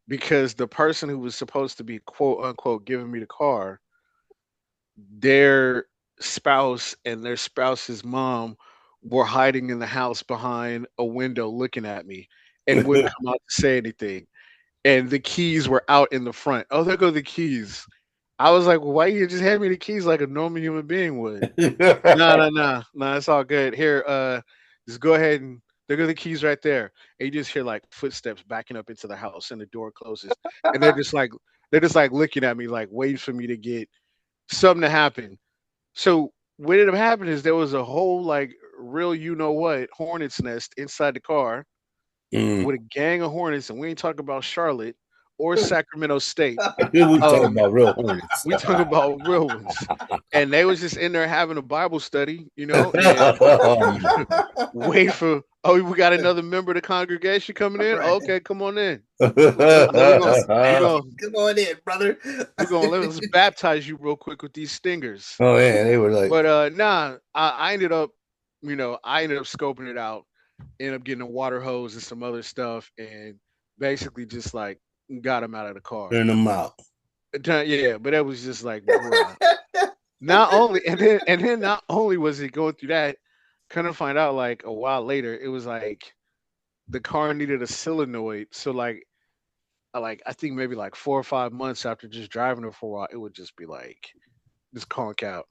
because the person who was supposed to be quote unquote giving me the car, their spouse and their spouse's mom were hiding in the house behind a window looking at me and wouldn't come out to say anything. And the keys were out in the front. Oh, there go the keys. I was like, well, why you just hand me the keys like a normal human being would? No, no, no, no, it's all good. Here, just go ahead and there go the keys right there. And you just hear like footsteps backing up into the house and the door closes. And they're just like looking at me like waiting for me to get something to happen. So what ended up happening is there was a whole like real hornet's nest inside the car Mm. with a gang of hornets, and we ain't talking about Charlotte or Sacramento State. We talking Um, about real hornets. we talking about real ones, and they was just in there having a Bible study, and wait for we got another member of the congregation coming in. Right. Okay, come on in. So we're gonna we're Oh gonna Come on in, brother. let's baptize you real quick with these stingers. yeah, they were like, But nah, I ended up, I ended up scoping it out, ended up getting a water hose and some other stuff, and basically just like got him out of the car. turn them out. Yeah, but that was just like, bruh. Not only and then not only was it going through that, kind of find out like a while later, it was like the car needed a solenoid. So like I think maybe like 4 or 5 months after just driving it for a while, it would just be like just conk out.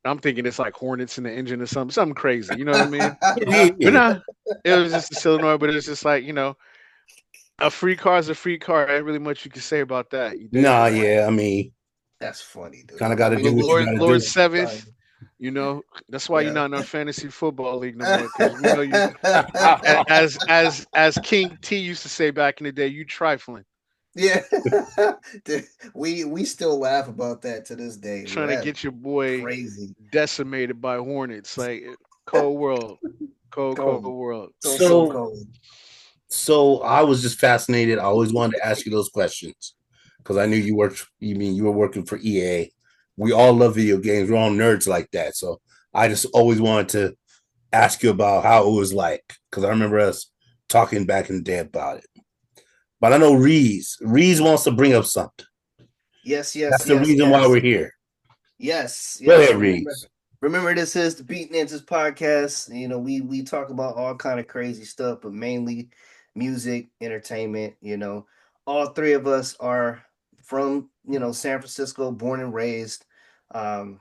I'm thinking it's like hornets in the engine or something crazy. You know what I mean? But Yeah. nah, it was just a solenoid. But it's just like a free car is a free car. Ain't really much you can say about that. You dig? Nah, yeah. I mean, That's funny, dude. kind of got to I do mean, what you Lord, got to Lord do. seventh. That's why you're yeah. not in our fantasy football league no more. Because we know you, as King T used to say back in the day, you trifling, Yeah. Dude, we still laugh about that to this day. trying to That's get your boy crazy. decimated by hornets. Like cold world, cold Cold. world. So So, cold. so I was just fascinated. I always wanted to ask you those questions because I knew you worked. You mean you were working for EA? We all love video games. We're all nerds like that. So I just always wanted to ask you about how it was like because I remember us talking back in the day about it. But I know Reese wants to bring up something. Yes, That's yes, the yes, reason why yes. we're here. Yes, Go yes. ahead, Remember, Reese. remember, this is the Beat Ninjas podcast. We talk about all kind of crazy stuff, but mainly music, entertainment. All three of us are from San Francisco, born and raised. Um,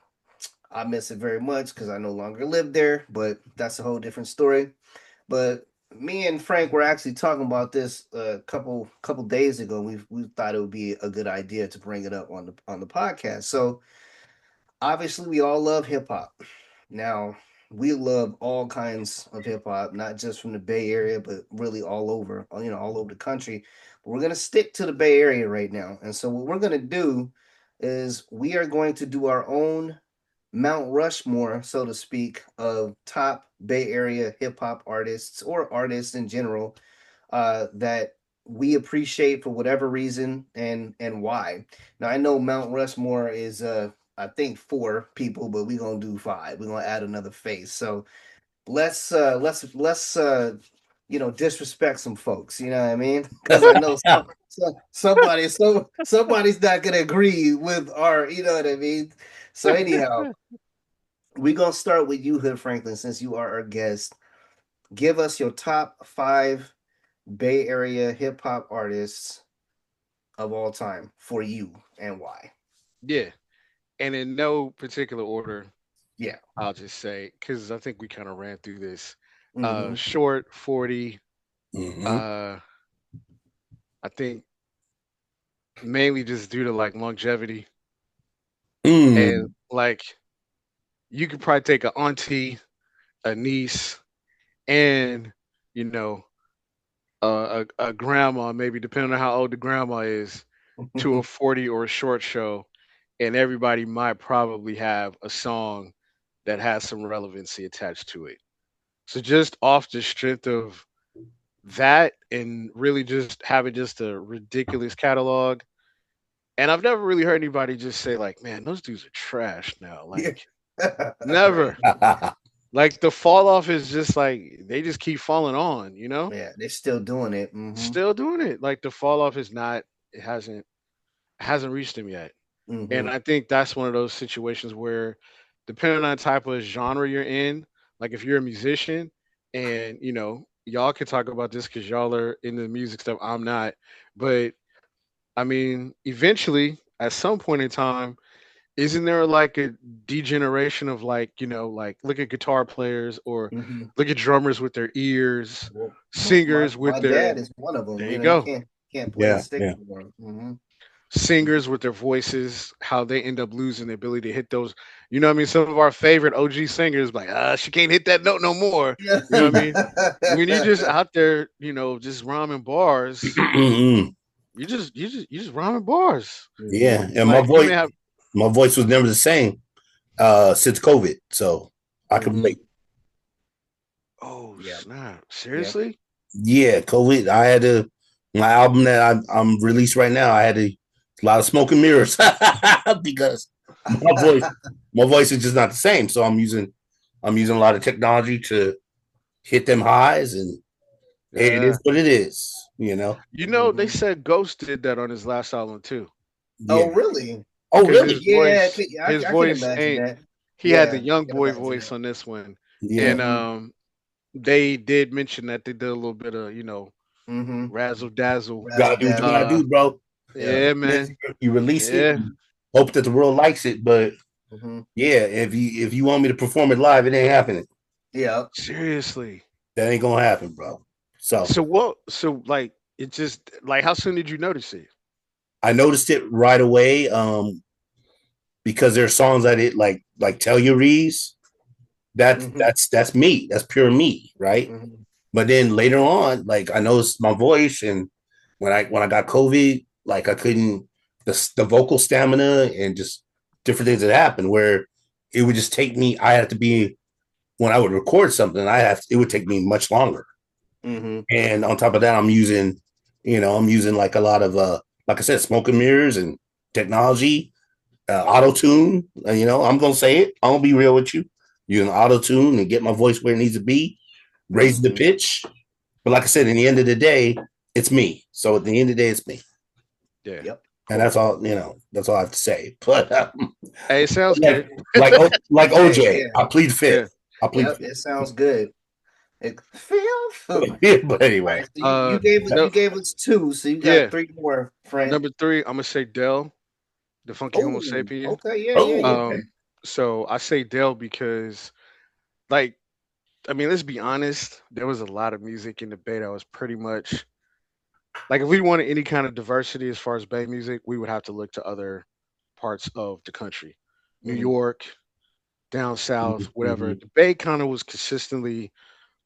I miss it very much because I no longer live there, but that's a whole different story. But me and Frank were actually talking about this a couple days ago. We thought it would be a good idea to bring it up on the podcast. So obviously we all love hip hop. Now, we love all kinds of hip hop, not just from the Bay Area, but really all over, all over the country. But we're gonna stick to the Bay Area right now. And so what we're gonna do is we are going to do our own Mount Rushmore, so to speak, of top Bay Area hip hop artists or artists in general that we appreciate for whatever reason and why. Now I know Mount Rushmore is I think four people, but we're gonna do five. We're gonna add another face. So let's disrespect some folks. You know what I mean? Because I know somebody's not gonna agree with our. You know what I mean? So anyhow, we're gonna start with you, Hood Franklin, since you are our guest. Give us your top five Bay Area hip hop artists of all time for you and why. Yeah, and in no particular order, Yeah. I'll just say because I think we kind of ran through this. Mm-hmm. Short 40. Mm-hmm. Uh, I think mainly just due to like longevity and Mm. like you could probably take a auntie, a niece, and you know a grandma, maybe depending on how old the grandma is, to a 40 or a short show, and everybody might probably have a song that has some relevancy attached to it. So just off the strength of that and really just having just a ridiculous catalog. And I've never really heard anybody just say like, "Man, those dudes are trash now." Yeah. Like Right. never. Like the fall off is just like they just keep falling on, Yeah, they're still doing it. Mm-hmm. Still doing it. Like the fall off is not it hasn't reached them yet. And Mm-hmm. I think that's one of those situations where depending on the type of genre you're in, like if you're a musician and y'all can talk about this because y'all are in the music stuff, I'm not. But I mean, eventually, at some point in time, isn't there like a degeneration of like, like look at guitar players or Mm-hmm. look at drummers with their ears, Well, my singers with my their dad is one of them. there you He go. can't play a Yeah, stick yeah. anymore. Mm-hmm. singers with their voices, how they end up losing the ability to hit those. You know what I mean? Some of our favorite OG singers, like, she can't hit that note no more. Yeah. You know what I mean? When you just out there, just rhyming bars, you just rhyming bars. Yeah, and Like you may have. my voice was never the same since COVID, so I can Mhm. relate. Oh Yeah. snap! Yeah. Seriously? Yeah, COVID. I had to my album that I'm released right now. I had a lot of smoke and mirrors because my voice my voice is just not the same. So I'm using a lot of technology to hit them highs, and it Yeah. is what it is. You know. They Mhm. said Ghost did that on his last album too, Yeah. Oh, really? Oh, because really? his Yeah, voice, his I can voice imagine ain't. that. He had the Yeah, young I can boy imagine voice that. on this one, Yeah. and Mhm. they did mention that they did a little bit of Mhm. razzle dazzle. Gotta Razzle do what you gotta dazzle. Uh, do, bro. Yeah. yeah, man. You release it, Yeah, and hope that the world likes it. But Mhm. yeah, if you want me to perform it live, it ain't happening. Yeah. seriously. That ain't gonna happen, bro. So So what? So like, it just like, how soon did you notice it? I noticed it right away. Because there are songs that it like Tell You Reese. That's Mhm. that's that's me. That's pure me, right? Mhm. But then later on, like I noticed my voice, and when I got COVID, like I couldn't the vocal stamina and just different things that happened where it would just take me. I had to be when I would record something. It would take me much longer. Mhm. And on top of that, I'm using like a lot of like I said, smoke and mirrors and technology, auto tune. I'm gonna say it. I'm gonna be real with you. Using auto tune and get my voice where it needs to be, raise the Mhm. pitch. But like I said, in the end of the day, it's me. So at the end of the day, it's me, Yeah. Yep. and Cool. that's all. That's all I have to say. But Hey, it sounds like good. like Hey, OJ, yeah. I plead fifth. Yeah. I plead Yep. fifth. It sounds good. It feels. All But anyway, right. So you No. gave us two, so you got Yeah. three more, friend. Number three, I'm gonna say Dell, the Funky Homo Oh, sapien. okay. Yeah. Yeah. oh, Yeah. okay. So I say Dell because, like, I mean, let's be honest. There was a lot of music in the Bay that was pretty much like, if we wanted any kind of diversity as far as Bay music, we would have to look to other parts of the country, New Mhm. York, down south, whatever. Mhm. The Bay kind of was consistently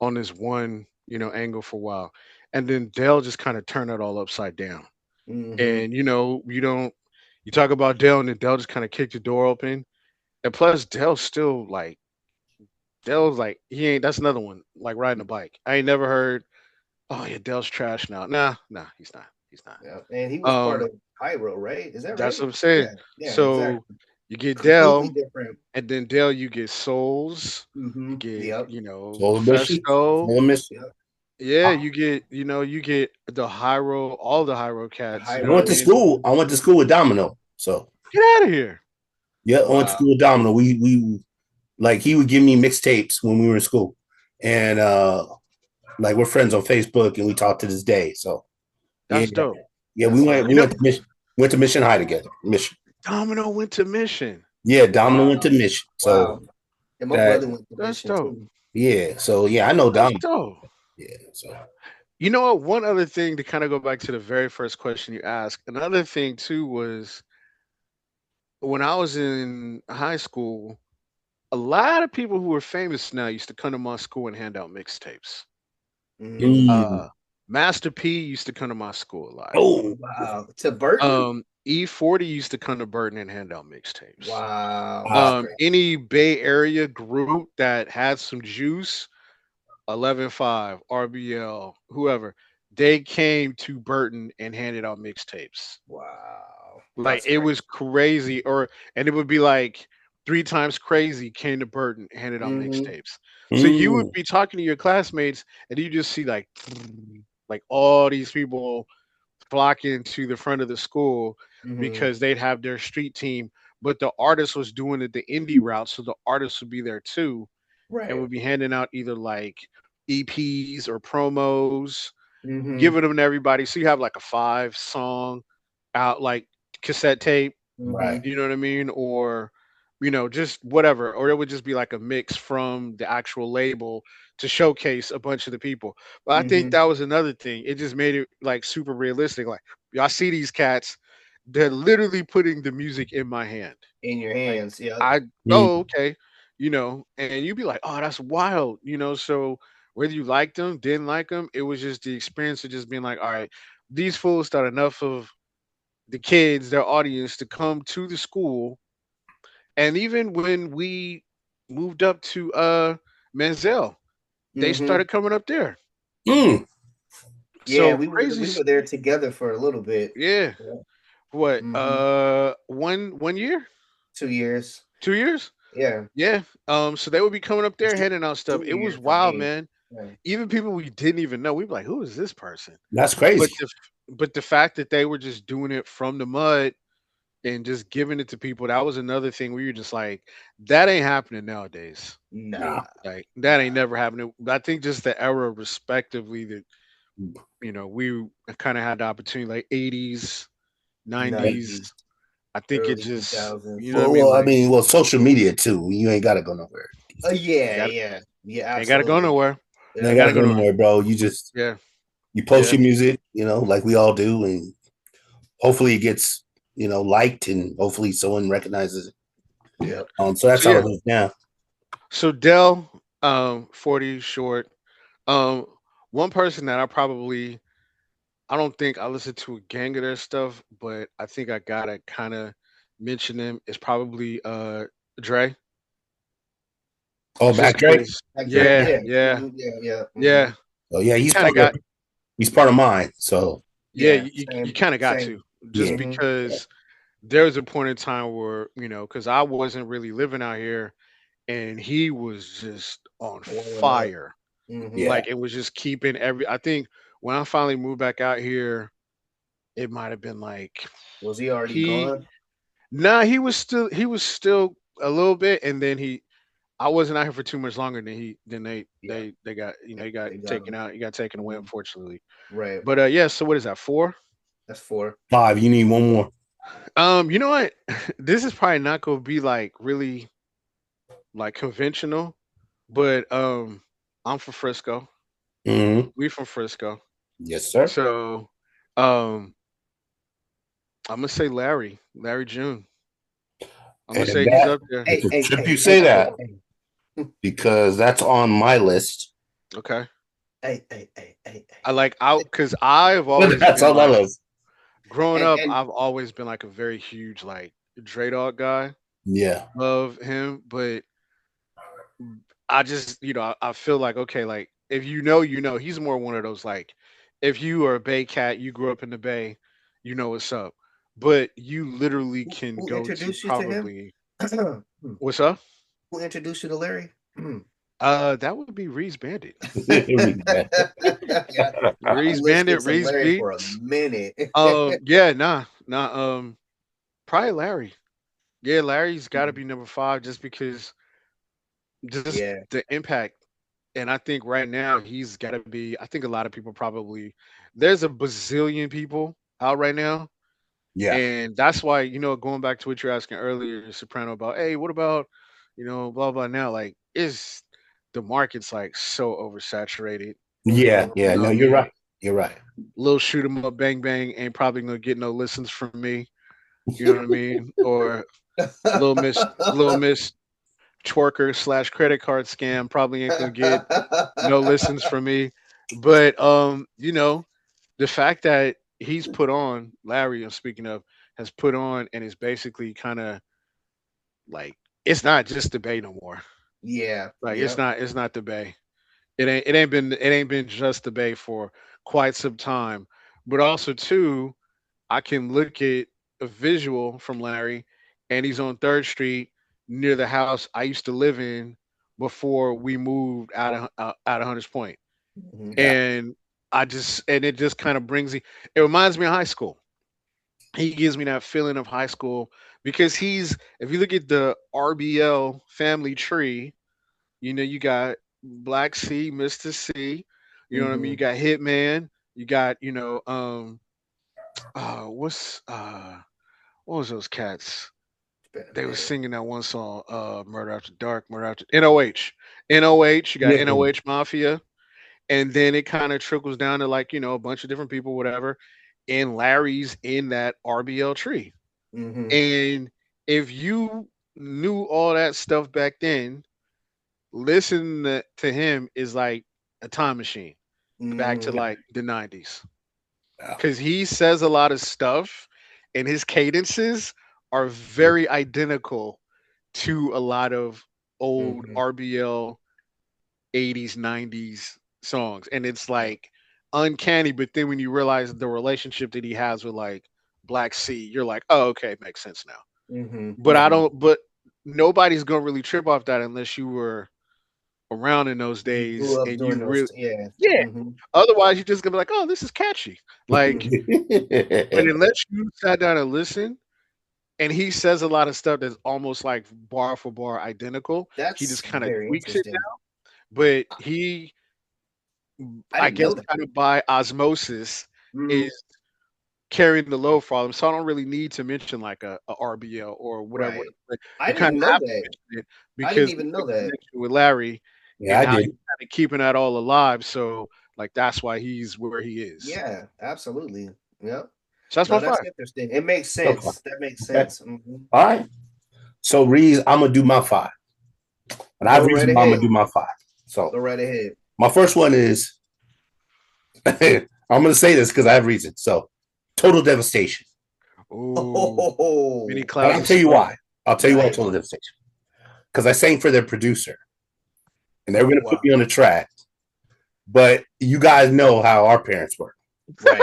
on this one, angle for a while, and then Dell just kind of turned it all upside down. Mhm. And you talk about Dell, and then Dell just kind of kicked the door open. And plus, Dell's like, he ain't. That's another one, like riding a bike. I ain't never heard. Oh yeah, Dell's trash now. Nah, he's not. He's not. Yeah. And he was part Um, of Pyro, right? Is that that's right? what I'm saying. Yeah. Yeah. So Exactly. you get Completely Dell, different. and then Dell, you get Souls, you Mhm. get Yep. Solar mission, Festo. solar mission. Yep. Yeah, I, you get the Hyro, all the Hyro The cats. high You I know what I went to roads. mean? school. I went to school with Domino. So Get out of here. yeah, I went to Wow. school with Domino. We like he would give me mixtapes when we were in school, and like we're friends on Facebook, and we talk to this day. So yeah, That's dope. yeah, we That's went dope. we went to Mission High together. Mission. Domino went to Mission. Yeah, Domino went to Wow. Mission. So Wow. And my that brother went to That's mission dope. too. yeah, I know That's Domino. dope. Yeah, so You know what? One other thing to kind of go back to the very first question you asked. Another thing too was when I was in high school, a lot of people who are famous now used to come to my school and hand out mixtapes. Mhm. mm. Uh, Master P used to come to my school a lot. Oh Wow. To Burton? E40 used to come to Burton and hand out mixtapes. Wow. That's wow. crazy. Any Bay Area group that had some juice, 11.5, RBL, whoever, they came to Burton and handed out mixtapes. Wow. Like, That's it was crazy. crazy, and it would be like three times crazy came to Burton, handed out Mhm. mixtapes. So you would Mm. be talking to your classmates, and you just see like all these people flocking to the front of the school Mhm. because they'd have their street team, but the artist was doing it the indie route, so the artist would be there too and Right. would be handing out either like EPs or promos, Mhm. giving them to everybody. So you have like a 5 song out, like, cassette tape, Right. Mhm. you know what I mean? Or, just whatever. Or it would just be like a mix from the actual label to showcase a bunch of the people. But I think Mhm. that was another thing. It just made it like super realistic. Like, y'all see these cats, they're literally putting the music in my hand. In your Like hands. Yeah. I Mm. oh okay, and you'd be like, oh, that's wild. So whether you liked them, didn't like them, it was just the experience of just being like, all right, these fools thought enough of the kids, their audience, to come to the school. And even when we moved up to Menzel, they Mm-hmm. started coming up there. Mm. Yeah, So we were there together for a little bit. yeah. Yeah. What? Mm-hmm. 1 year, 2 years. 2 years. Yeah. Yeah. So they would be coming up there, handing out stuff. Two It was years for wild, me. man. Yeah. Even people we didn't even know, we'd be like, "Who is this person?" That's But crazy. the fact that they were just doing it from the mud and just giving it to people, that was another thing where you're just like, that ain't happening nowadays. Nah. Nah. Like that ain't never happening. I think just the era, respectively, that we kind of had the opportunity, like 80s, 90s. 90s, I think it early just, 2000s. you know what I mean? I Like, mean, social media too. You ain't got to go nowhere. Yeah, got yeah. Yeah, ain't got to go absolutely. nowhere. You Yeah, Ain't ain't got got to to go go nowhere. nowhere, bro. Yeah, You post yeah, your music, like we all do, and hopefully it gets liked, and hopefully someone recognizes it. yeah. So that's so how yeah. it is now. So Dell, 40 short. Um, One person that I don't think I listened to a gang of their stuff, but I think I gotta kind of mention them is probably Dre, Oh, just Back Drake. because. Like Drake, Yeah, yeah. yeah, Mhm, yeah, yeah. yeah. Oh yeah, You kind of got. he's part of mine. So Yeah, Yeah, you same, kind of got to, same. just yeah, Mm-hmm. because there was a point in time where because I wasn't really living out here, and he was just on Blowing up. fire. Mm-hmm. yeah. Like it was just keeping every. I think when I finally moved back out here, it might have been like Was he already he. gone? Nah, he was still a little bit, and then he. I wasn't out here for too much longer than they Yeah, they got he got they got taken him. out. He got taken away, Mhm. unfortunately. Right. But yeah. So what is that, 4? That's 4. 5. You need one more. You know what? This is probably not gonna be like really like conventional, but I'm from Frisco. Hmm. We from Frisco. Yes, sir. So um I'm gonna say Larry June. I'm gonna And say he's that up there. it's Hey, a hey, trip you hey, say hey, hey, that hey. because that's on my list. Okay. Hey, hey, hey, hey, I like out because I've always That's been on my like list. growing and up, and I've always been like a very huge like Dre Dog guy. Yeah. Love him, but I just I feel like okay, like if he's more one of those like if you are a Bay cat, you grew up in the Bay, you know what's up. But you literally can who go to introduced you to him? probably Hmm. what's up? Who introduced you to Larry? That would be Reese Bandit. Yeah, I've been Reese listening Bandit, to Reese Larry for a Beats. minute. Yeah, nah, probably Larry. Yeah, Larry's got to be number 5 just because just Yeah, the impact. And I think right now he's got to be. I think a lot of people probably there's a bazillion people out right now, Yeah. and that's why going back to what you're asking earlier, Soprano, about hey, what about blah blah now? Like, is the market's like so oversaturated? Yeah. You Yeah. know No, what I you're mean? right. You're right. Little shoot 'em up, bang bang ain't probably gonna get no listens from me. You know what I mean? Or little Miss twerker slash credit card scam probably ain't gonna get no listens from me. But the fact that he's put on Larry, I'm speaking of, has put on and is basically kind of like it's not just the Bay no more. Yeah, Like it's yep. not the Bay. It ain't been just the Bay for quite some time. But also too, I can look at a visual from Larry, and he's on Third Street near the house I used to live in before we moved out of Hunters Point. Mhm. Yeah. And it just kind of brings me. It reminds me of high school. He gives me that feeling of high school because if you look at the RBL family tree, you got Black C, Mister C, you know what I mean. You Mhm. got Hitman. You got what's what was those cats? It's been a They was minute. singing that one song, Murder After Dark, Murder After NOH. You got NOH Mafia, and then it kind of trickles down to like a bunch of different people, whatever. and Larry's in that RBL tree. Mm-hmm. And if you knew all that stuff back then, listening to him is like a time machine back to Mm-hmm. like the 90s. Yeah. Because he says a lot of stuff and his cadences are very identical to a lot of old Mm-hmm. RBL 80s, 90s songs. And it's like uncanny. But then when you realize the relationship that he has with like Black Sea, you're like, oh, okay, it makes sense now. Mm-hmm. But I don't, but nobody's going to really trip off that unless you were around in those You days grew up and during you those, really, yeah. yeah. Mm-hmm. Otherwise, you're just going to be like, oh, this is catchy. Like, but yeah, unless you sat down and listened, and he says a lot of stuff that's almost like bar for bar identical. He That's just kind of very tweaks it interesting. now, but he, I I didn't guess, know that. kind of by osmosis, Mm-hmm. is carrying the load for them. So I don't really need to mention like a RBL or whatever. Right. But I you kind didn't of know have to that. mention it I didn't because of even the know that. connection with Larry and I how he's did. kind of keeping that all alive. So like that's why he's where he is. Yeah, absolutely. Yep. So that's my No, that's five. interesting. It makes Okay. sense. That makes Okay. sense. Mm-hmm. All right. So Reese, I'm gonna do my five. And I have Go right reason why I'm ahead. gonna do my five. So Go right ahead. my first one is I'm gonna say this because I have reason. So total devastation. Ooh, many Oh, And clouds I'll of tell you smoke. why. I'll tell you why nice. total devastation. Because I sang for their producer and they were Oh, gonna put wow. me on the track. But you guys know how our parents were. Right.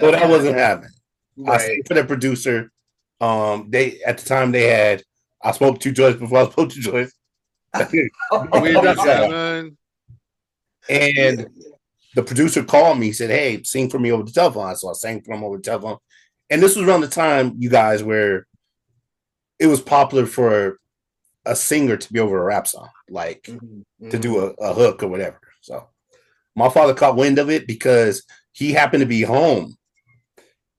So that wasn't happening. I Right. sang for their producer. They at the time they had I smoked two joints before I smoked two joints. We be That's that. jamming. Yeah. And the producer called me, said, "Hey, sing for me over the telephone." So I sang for him over the telephone. And this was around the time, you guys, where it was popular for a singer to be over a rap song, like Mm-hmm. to do Mm-hmm. a hook or whatever. So my father caught wind of it because he happened to be home,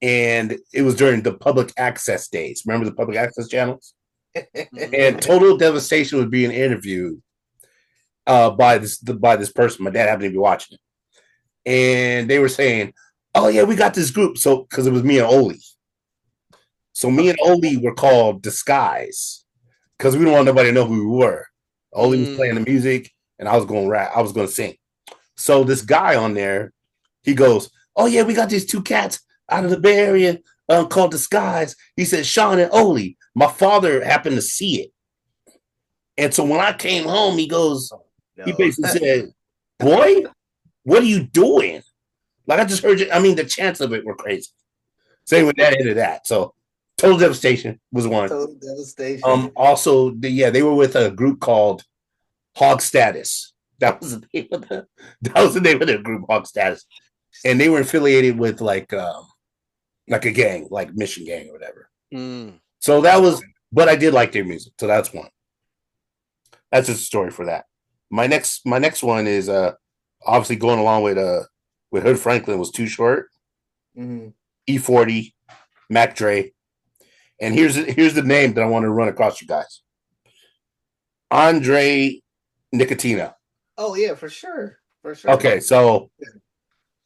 and it was during the public access days. Remember the public access channels? And Mhm. Total Devastation was being interviewed by this person. My dad happened to be watching it, and they were saying, "Oh yeah, we got this group." So because it was me and Oli, so me and Oli were called Disguise because we don't want nobody to know who we were. Oli was playing the Mm. music, and I was going to rap. I was going to sing. So this guy on there, he goes, "Oh yeah, we got these two cats out of the Bay Area called Disguise." He said, "Sean and Oli." My father happened to see it, and so when I came home, he No. basically said, "Boy, what are you doing?" Like I just heard you. I mean, the chants of it were crazy. Same with that into that. So Total Devastation was one. Total devastation. Also, they were with a group called Hog Status. That was the name of their group, Hog Status, and they were affiliated with like a gang, like Mission Gang or whatever. Mm. So that was, but I did like their music, so that's one. That's just a story for that. My next one is obviously going along with Hood Franklin was Too Short, Mm-hmm. E40, Mac Dre, and here's the name that I want to run across you guys. Andre Nicotino. Oh yeah, for sure. For sure. Okay, so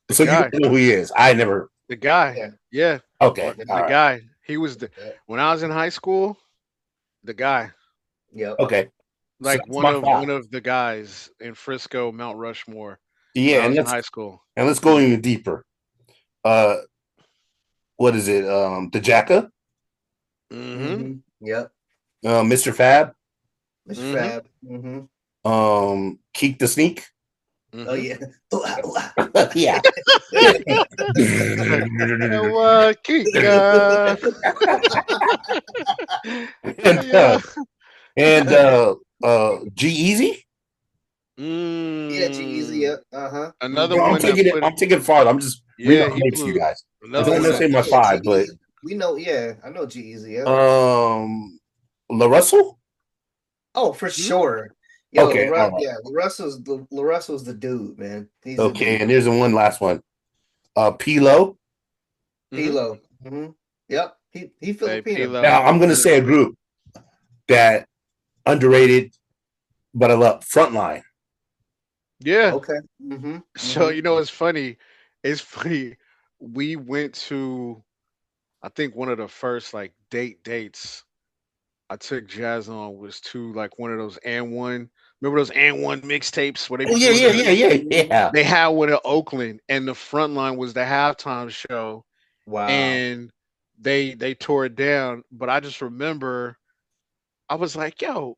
The you guy. know who he is. I never. The guy. Yeah. Yeah. Okay, The all right. guy. He was the Yeah. when I was in high school, the guy. Yep. Okay, so Like that's my one five. of the guys in Frisco, Mount Rushmore when Yeah, I was in high school. let's go even deeper. Uh, what is it? The Jacka, Mm-hmm. Mm-hmm. Yep. Mr. Fab, Mr. Mm-hmm. Fab. Mm-hmm. Keek the Sneak. Oh Mm-hmm. yeah. Ooh, ah, ooh, ah. Yeah. Kika. and Yeah. G Easy. Yeah, G-Eazy. Mm. Yep. Uh-huh. Another Mm-hmm. I'm one that taking it. put I'm taking it farther. I'm just reading yeah, off he names to you blew guys. I'm another not one gonna that say my Yeah, five, but G-Eazy. We know, yeah, I know G-Eazy. Yep. La Russell. Oh, for Mhm. sure. Yo, Okay, all right. yeah, LaRussell's the dude, man. He's the Okay, dude. and there's the one last one. Pilo. Mhm. Pilo. Mm-hmm. Yep. He Hey, Filipino. Now Pilo. I'm gonna say a group that underrated, but I love Frontline. Yeah. Okay. Mm-hmm. So Mm-hmm. you know it's funny. It's funny. we went to, I think one of the first like dates I took Jazz on was to like one of those and one. Remember those and one mixtapes where they Oh be yeah, doing yeah, the? yeah, yeah, yeah. They had one in Oakland, and the front line was the halftime show, Wow. and they tore it down. But I just remember I was like, "Yo,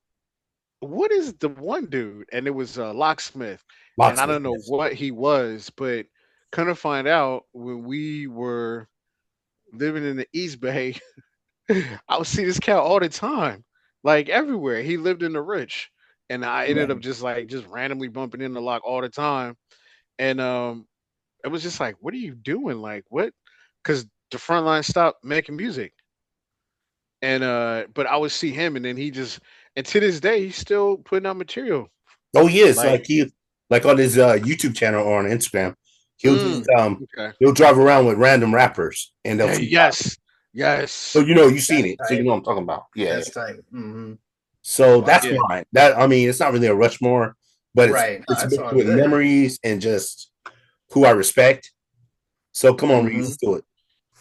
what is the one dude?" And it was Locksmith, and I Locksmith. don't know Yes. what he was, but kind of find out when we were living in the East Bay, I would see this cat all the time, like everywhere. He lived in the rich, and I ended up Mhm. just randomly bumping into Lock all the time, and it was just like, "What are you doing? Like what?" Because the front line stopped making music, and but I would see him, and then he just, and to this day, he's still putting out material. Oh yes, Like, like on his YouTube channel or on Instagram, he'll just okay, he'll drive around with random rappers and they'll yeah, freestyle. yes, So yes, you know you've seen That's it, so you tight. know what I'm talking about. Yeah. That's tight. Hmm. So that's Wow. yeah. fine. That I mean, it's not really a Rushmore, but Right. No, it's that's mixed all with good. memories and just who I respect. So come on, Reed, Hmm. let's do it.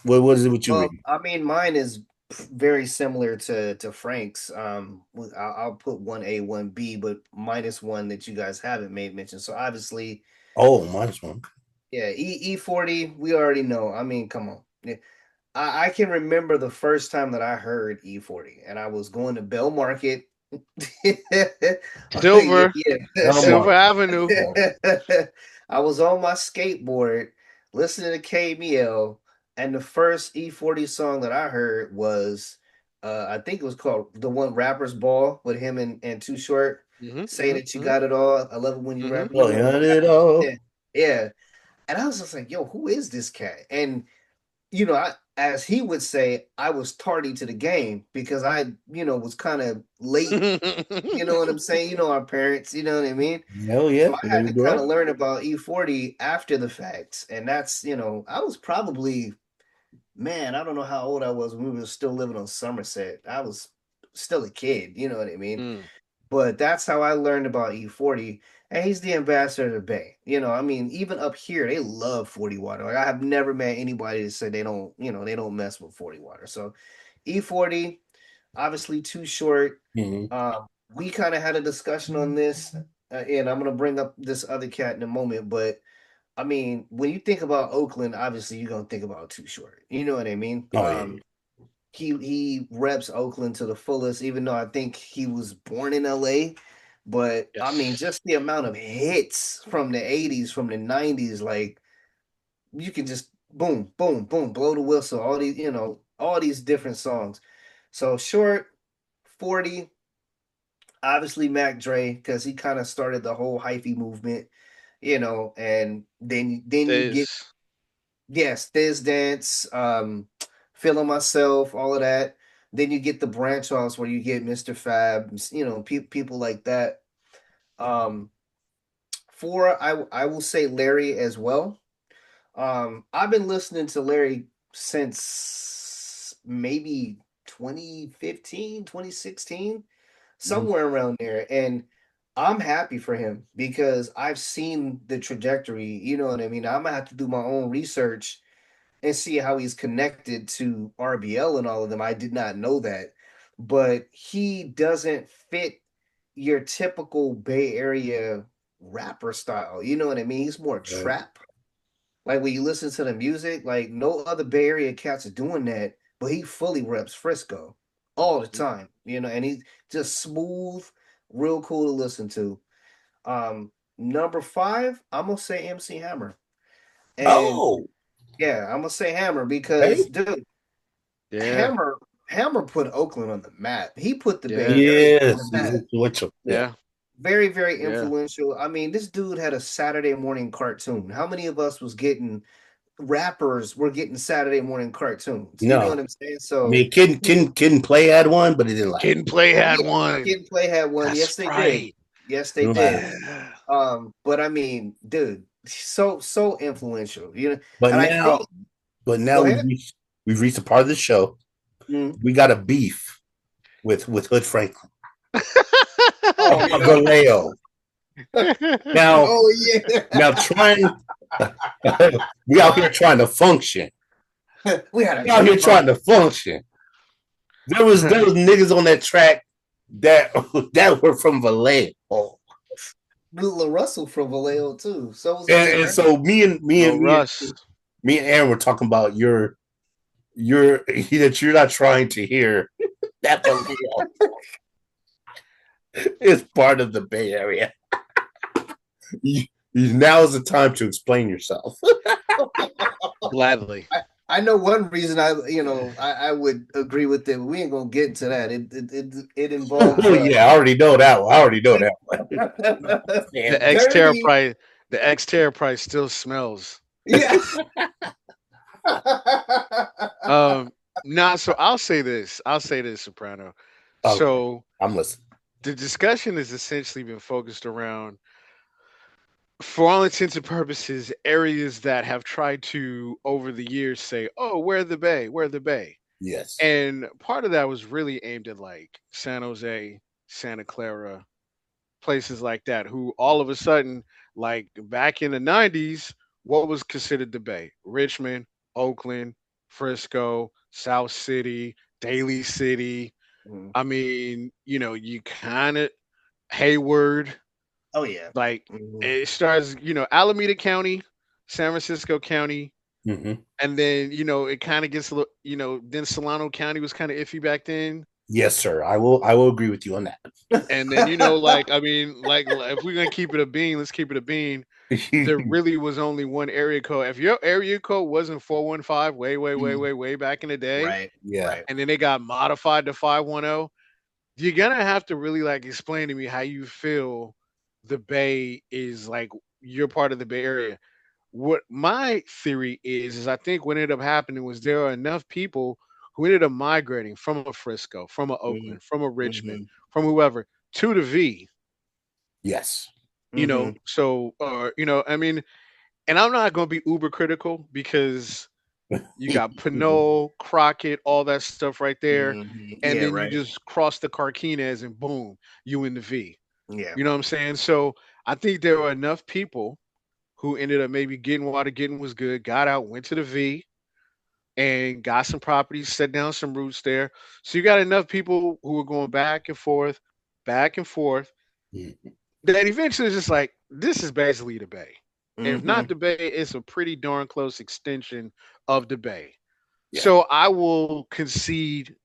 What is it with you, Well, Reed? I mean, mine is very similar to Frank's. I'll put one A, one B, but minus one that you guys haven't made mention. So obviously, Oh, minus one. yeah, E40, we already know. I mean, come on. Yeah, I can remember the first time that I heard E40, and I was going to Bell Market. Yeah, Silver, yeah. Silver Belmont. Avenue. Yeah. I was on my skateboard listening to KBL, and the first E40 song that I heard was I think it was called the one Rapper's Ball with him and Too Short. Hmm, Say hmm, that you hmm, got it all. I love it when you hmm. rap, Oh, yeah, it all. yeah. Yeah. And I was just like, yo, who is this cat? And I, as he would say, I was tardy to the game because I, was kind of late. You know what I'm saying? Our parents, you know what I mean? Hell So yeah. I And then had you to grew kind of up. learn about E40 after the fact. And that's, I was probably, man, I don't know how old I was when we were still living on Somerset. I was still a kid, you know what I mean? Mm. But that's how I learned about E40. And he's the ambassador of the Bay. I mean, even up here, they love 40 water. Like I have never met anybody that said they don't mess with 40 water. So E40, obviously Too Short. Mhm. We kind of had a discussion on this, and I'm gonna bring up this other cat in a moment. But I mean, when you think about Oakland, obviously you're gonna think about Too Short. You know what I mean? Oh yeah. He reps Oakland to the fullest, even though I think he was born in LA. But I mean, Yes. just the amount of hits from the 80s, from the 90s, like you can just boom, boom, boom, blow the whistle, all these different songs. So Short, 40, obviously Mac Dre, because he kind of started the whole hyphy movement, and then you get, This. yes, Thiz Dance, Feeling Myself, all of that. Then you get the branch offs where you get Mr. Fab, people like that. Um, four, I will say Larry as well. I've been listening to Larry since maybe 2015, 2016, Mhm. somewhere around there. And I'm happy for him because I've seen the trajectory. You know what I mean? I'm gonna have to do my own research and see how he's connected to RBL and all of them. I did not know that, but he doesn't fit your typical Bay Area rapper style. You know what I mean? He's more Right. trap. Like when you listen to the music, like no other Bay Area cats are doing that, but he fully reps Frisco all the time, and he's just smooth, real cool to listen to. Number five, I'm gonna say MC Hammer. And Oh, yeah, I'm gonna say Hammer because hey. dude, Yeah. Hammer Hammer put Oakland on the map. He put the Yeah. Bay Area on Yes, the he's map. influential. Yeah. Yeah. Very, very Yeah. influential. I mean, this dude had a Saturday morning cartoon. How many of us was getting rappers were getting Saturday morning cartoons? You know what No. I'm saying? I So mean, Kid and Play had one, but it didn't last. Kid and Play had yeah, one. Kid and Play had one. That's Yes, they did. right. Yes, It they didn't did. last. Yeah. But I mean, dude, so influential. But And I think now, but now go ahead. we've reached a part of the show. Mm. We got a beef with Hood Franklin. Oh no. Vallejo. Now, Oh now yeah. We out here trying to function. We had We out here trying to function. There was niggas on that track that that were from Vallejo. Lil Russell from Vallejo too. So was And so Russ. me and Aaron were talking about that you're not trying to hear that Vallejo is part of the Bay Area. Now is the time to explain yourself. Gladly. I know one reason I would agree with it. But we ain't gonna get into that. It involves. Oh yeah, I already know that one. The Xterra price still smells. Yeah. So I'll say this, Soprano. Oh. So I'm listening. the discussion has essentially been focused around, for all intents and purposes, areas that have tried to over the years say, "Oh, we're the Bay, we're the Bay," Yes. and part of that was really aimed at like San Jose, Santa Clara, places like that, who all of a sudden, like back in the '90s, what was considered the Bay? Richmond, Oakland, Frisco, South City, Daly City. Mhm. I mean, you kind of Hayward, Oh yeah. like Mhm. it starts, Alameda County, San Francisco County, hmm and then it kind of gets a little, then Solano County was kind of iffy back then. Yes, sir. I will agree with you on that. And then like I mean, like if we're gonna keep it a bean, let's keep it a bean. There really was only one area code. If your area code wasn't 415, way back in the day, Right. Yeah. Right. and then they got modified to 510, you're gonna have to really like explain to me how you feel the Bay is like you're part of the Bay Area. What my theory is I think what ended up happening was there are enough people who ended up migrating from a Frisco, from a Oakland, from a Richmond, from whoever to the V. Yes. So I mean, and I'm not going to be uber critical because you got Pinot, Crockett, all that stuff right there, and Yeah. then Right. you just cross the Carquinez and boom, you in the V. Yeah. You know what I'm saying? So I think there were enough people who ended up maybe getting water, getting was good, got out, went to the V, and got some properties, set down some roots there. So you got enough people who were going back and forth, Mhm. that eventually it's just like, this is basically the Bay. If not Mhm. the Bay, it's a pretty darn close extension of the Bay. Yeah. So I will concede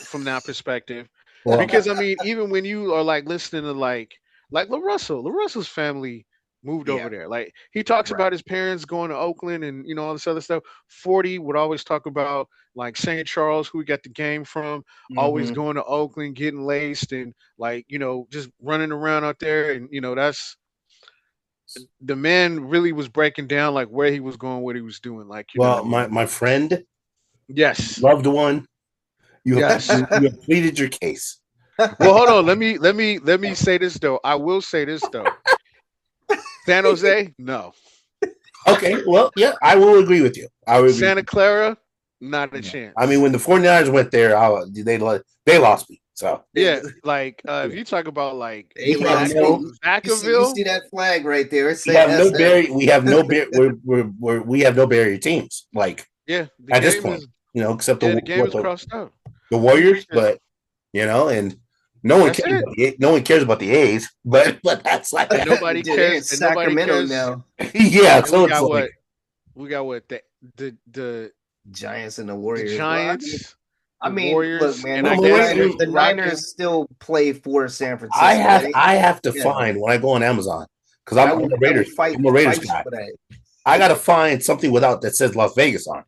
from that perspective. Well, Because I mean, even when you are like listening to like LaRussell's family moved Yeah. over there. Like he talks Right. about his parents going to Oakland and all this other stuff. 40 would always talk about like St. Charles, who he got the game from, always Mhm. going to Oakland, getting laced and like, just running around out there. And that's the man really was breaking down like where he was going, what he was doing. Like, well, my friend, yes. loved one, you Yes. you have pleaded your case. Well, hold on. Let me say this though. I will say this though. San Jose, no. Okay, well, yeah, I will agree with you. I would agree. Santa Clara, not a chance. I mean, when the 49ers went there, they lost me. So yeah, like if you talk about like Hey, We have Ross, no- you Vacaville, see that flag right there? It we say have no SF. barrier. We have no we have no barrier teams. Like yeah, the at this game point, is except the game is crossed out. the Warriors, but and no one That's cares. it. No one cares about the A's, but that's like And nobody Dude, they're in cares. And nobody Sacramento cares. now. yeah. And So we it's got like what? We got what? The Giants and the the Warriors. Giants, I the mean, Warriors, look, man, and No, I the guess Warriors- the Niners Rockets. still play for San Francisco. I have to Yeah. find when I go on Amazon because I I'm would a Raiders. fight, I'm a Raiders fight guy. for that. I got to find something without that says Las Vegas on it.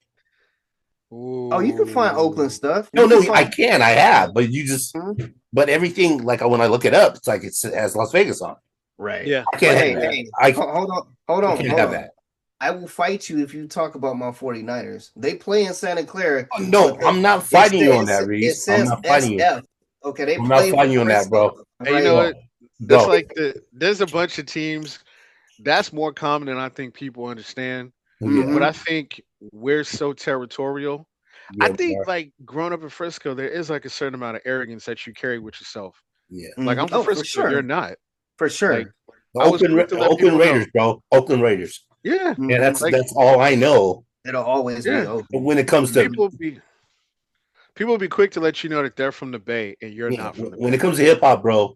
Oh, you can find Oakland stuff. No, You I find- can. I have, but you just. Mhm. But everything, like when I look it up, it's like it has Las Vegas on it. Right. Yeah. I can't Hey, have that. hey, I hold on, I can't have that. I will fight you if you talk about my 49ers. They play in Santa Clara. Oh, no, but I'm not fighting you on that, It Reese. I'm says not fighting you. SF. Okay, they I'm play not fighting you on that, bro. Frisco, And you know right? what? That's Bro, like there's a bunch of teams that's more common than I think people understand. Mhm. But I think we're so territorial. yeah, I think like growing up in Frisco, there is like a certain amount of arrogance that you carry with yourself. yeah. Like I'm from Oh, for Frisco, sure. you're not. For sure. Like, I was quick to let people Oakland know. Raiders, bro. Oakland Raiders. Yeah, And Mhm. like that's all I know. It'll always be yeah. Oakland. When it comes to People be people be quick to let you know that they're from the Bay and you're yeah, not from the when it Bay. comes to hip hop, bro,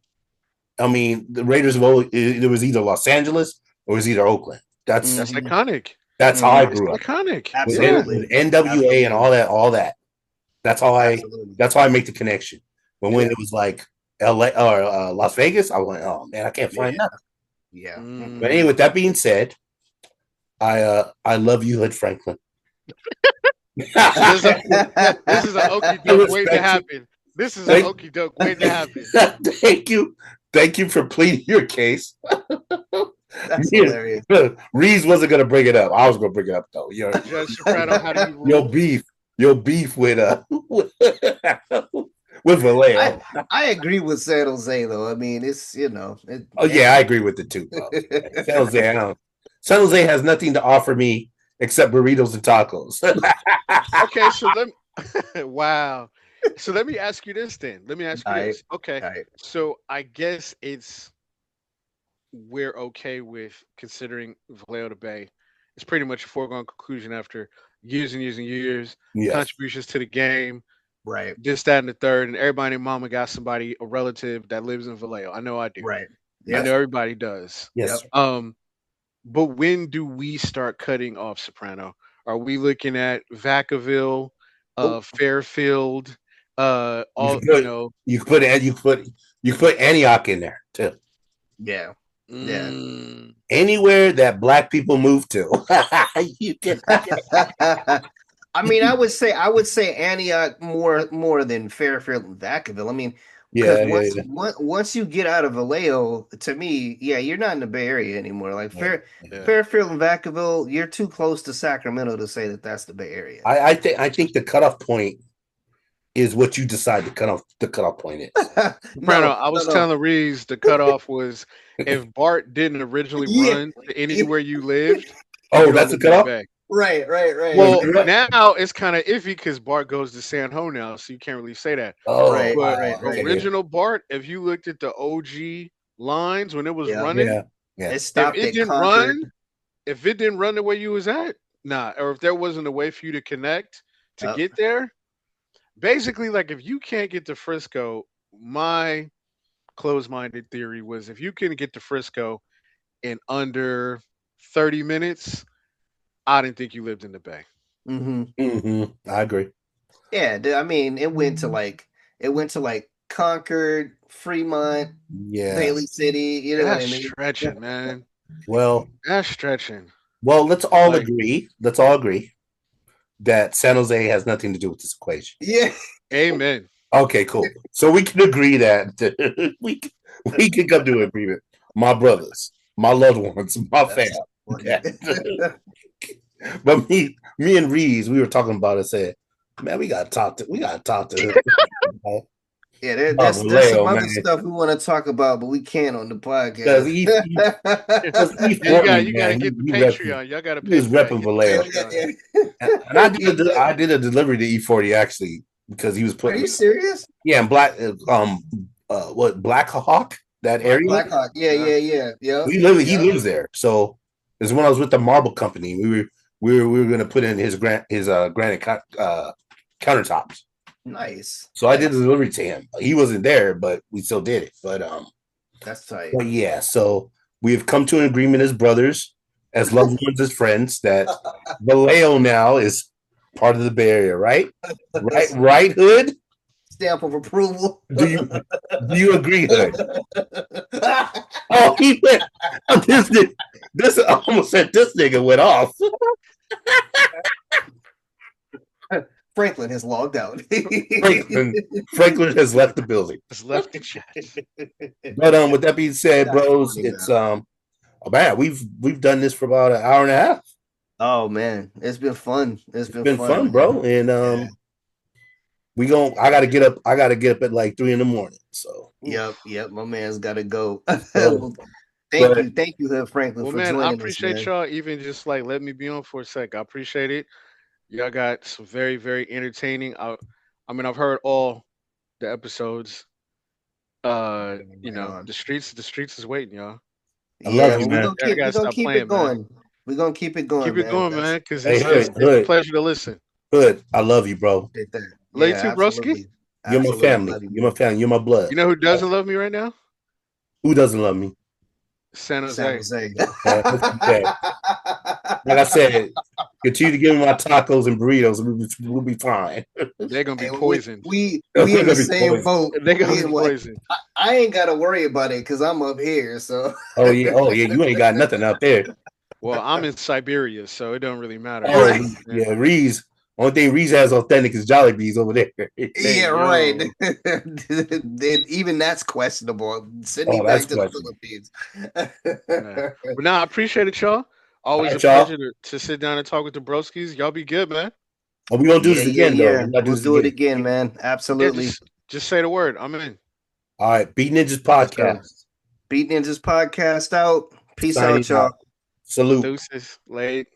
I mean, the Raiders of it was either Los Angeles or it was either Oakland. That's Mhm. iconic. That's how I Mhm. It's grew up iconic. with, Yeah. Absolutely. with NWA and Absolutely. all that. That's how I Absolutely. that's how I make the connection. But when Yeah. it was like LA or Las Vegas, I went, oh man, I can't find Yeah. nothing. Yeah. But Mm. anyway, with that being said, I love you, Hood Franklin. This is a Mm-mm. this is an okey I doke waiting to respect you. happen. This is an Thank, okey doke waiting to happen. thank you. Thank you for pleading your case. That's Yeah. hilarious. Reeves wasn't gonna bring it up. I was gonna bring it up though. Judge Soprano, how do you Your rule? beef, your beef with with I Vallejo. I agree with San Jose though. I mean, it's it, Oh yeah, I agree with it too, bro. San Jose, I don't. San Jose has nothing to offer me except burritos and tacos. Okay, so let me wow. So let me ask you this then. Let me ask you All right. this. Okay. All right. So I guess it's we're okay with considering Vallejo to Bay. It's pretty much a foregone conclusion after years and years and years, Yes, contributions to the game, Right. this, that, and the third, and everybody and mama got somebody, a relative that lives in Vallejo. I know I do. Right. I Yep. know yes, everybody does. yes. Yep. But when do we start cutting off Soprano? Are we looking at Vacaville, Oh, Fairfield, You all can put you can put Antioch in there too. yeah. Yeah. mm, Anywhere that black people move to, you can. I mean, I would say Antioch more than Fairfield and Vacaville. I mean, because Yeah, yeah, once you get out of Vallejo, to me, yeah, you're not in the Bay Area anymore. Like yeah. yeah. Fairfield and Vacaville, you're too close to Sacramento to say that that's the Bay Area. I think the cutoff point is what you decide the cutoff point is. Soprano, No, I no, was no. telling Reeves the cutoff was if Bart didn't originally Yeah, run to yeah, anywhere you lived, Oh, you don't that's the live in the cutoff. Bay. right, right, Well, right, Well, you know what? now it's kind of iffy because Bart goes to San Ho now, so you can't really say that. Oh, right, But right, right. okay. original Bart, if you looked at the OG lines when it was Yeah, running, Yeah, yeah. it if stopped it at didn't Concord. run, if it didn't run the way you was at, nah, or if there wasn't a way for you to connect to Yep. get there, basically, like if you can't get to Frisco, my closed-minded theory was if you can get to Frisco in under 30 minutes, I didn't think you lived in the Bay. Hmm. I agree. Yeah, I mean, it went to like Concord, Fremont, Yeah. Bailey City. You know what That's I mean? stretching, man. Well, That's stretching. let's all Like, agree. Let's all agree that San Jose has nothing to do with this equation. Yeah. amen. Okay, cool. So we can agree that we can come to an agreement. My brothers, my loved ones, my That's family. funny. But me and Reeves, we were talking about it. Said, man, we gotta talk to him. Yeah, there, Oh, that's some Vallejo, other man, stuff we want to talk about, but we can't on the because podcast. he Yeah, you for got me, you got to man. get the He repping, Patreon. Y'all got to he pay was for that. repping Get the Vallejo, Yeah, yeah, Patreon. yeah. and I did a delivery to E40 actually because he was Are putting you serious? yeah in what Black Hawk that area. Blackhawk. Yeah, Yeah. yeah, yeah. Yep. He Yep. lives there. So it's when I was with the marble company. We were gonna put in his granite countertops. Nice. So I did the Nice. delivery to him. He wasn't there, but we still did it. That's tight. But yeah, so we have come to an agreement as brothers, as loved ones, as friends, that Vallejo now is part of the Bay Area, right? Right, Hood? Stamp of approval. Do you agree, Hood? Oh, he went. This I almost said this nigga went off. Franklin has logged out. Franklin has left the building. Just left the chat. But with that being said, That's bros, funny, it's man. oh man, we've done this for about an hour and a half. Oh man, it's been fun. It's been Been fun, fun, man. bro. And Yeah. I gotta get up at like 3 a.m. So Yep. Oof. Yep. My man's got to go. so Well, thank but you. Thank you, Hood Franklin, Well, for man, I joining us, appreciate man. y'all even just like let me be on for a sec. I appreciate it. Y'all got some very, very entertaining. I mean, I've heard all the episodes. Right on. The streets is waiting, y'all. I love Yeah, you, well, we're man. gonna I keep gotta we're gonna stop keep it playing, man. going. We're gonna keep it going, Keep it man. going, man, because Hey, it's a Hood, pleasure to listen. Hood, I love you, bro. Appreciate that. Love you Yeah, too, broski. absolutely. You're my Absolutely. family. Love you, You're my man. family. You're my blood. You know who doesn't love me right now? Who doesn't love me? San San Jose. Jose. Yeah. Like I said, continue to give me my tacos and burritos, and we'll be fine. They're gonna be Hey, poisoned. we in the Gonna be same poison. boat. They're gonna We be like poisoned. I ain't gotta worry about it because I'm up here. So Oh yeah. You ain't got nothing out there. Well, I'm in Siberia, so it don't really matter. Oh Right. yeah, Reese. Only thing Reese has authentic is Jollibees over there. yeah, yo. right. Even that's questionable. Send me Oh, that's back to the questionable. Philippines. Man. But now I appreciate it, y'all. All Always a right, y'all. pleasure to sit down and talk with the broskies. Y'all be good, man. Oh, we gonna do Yeah, this yeah, again though. yeah. We're gonna do We'll this do it again. again, man. Yeah, Absolutely. just say the word. I'm in. All right, Beat Ninjas Yes, sir. podcast. Beat Ninjas podcast out. Peace Signing out, y'all. out. Salute. Deuces, late.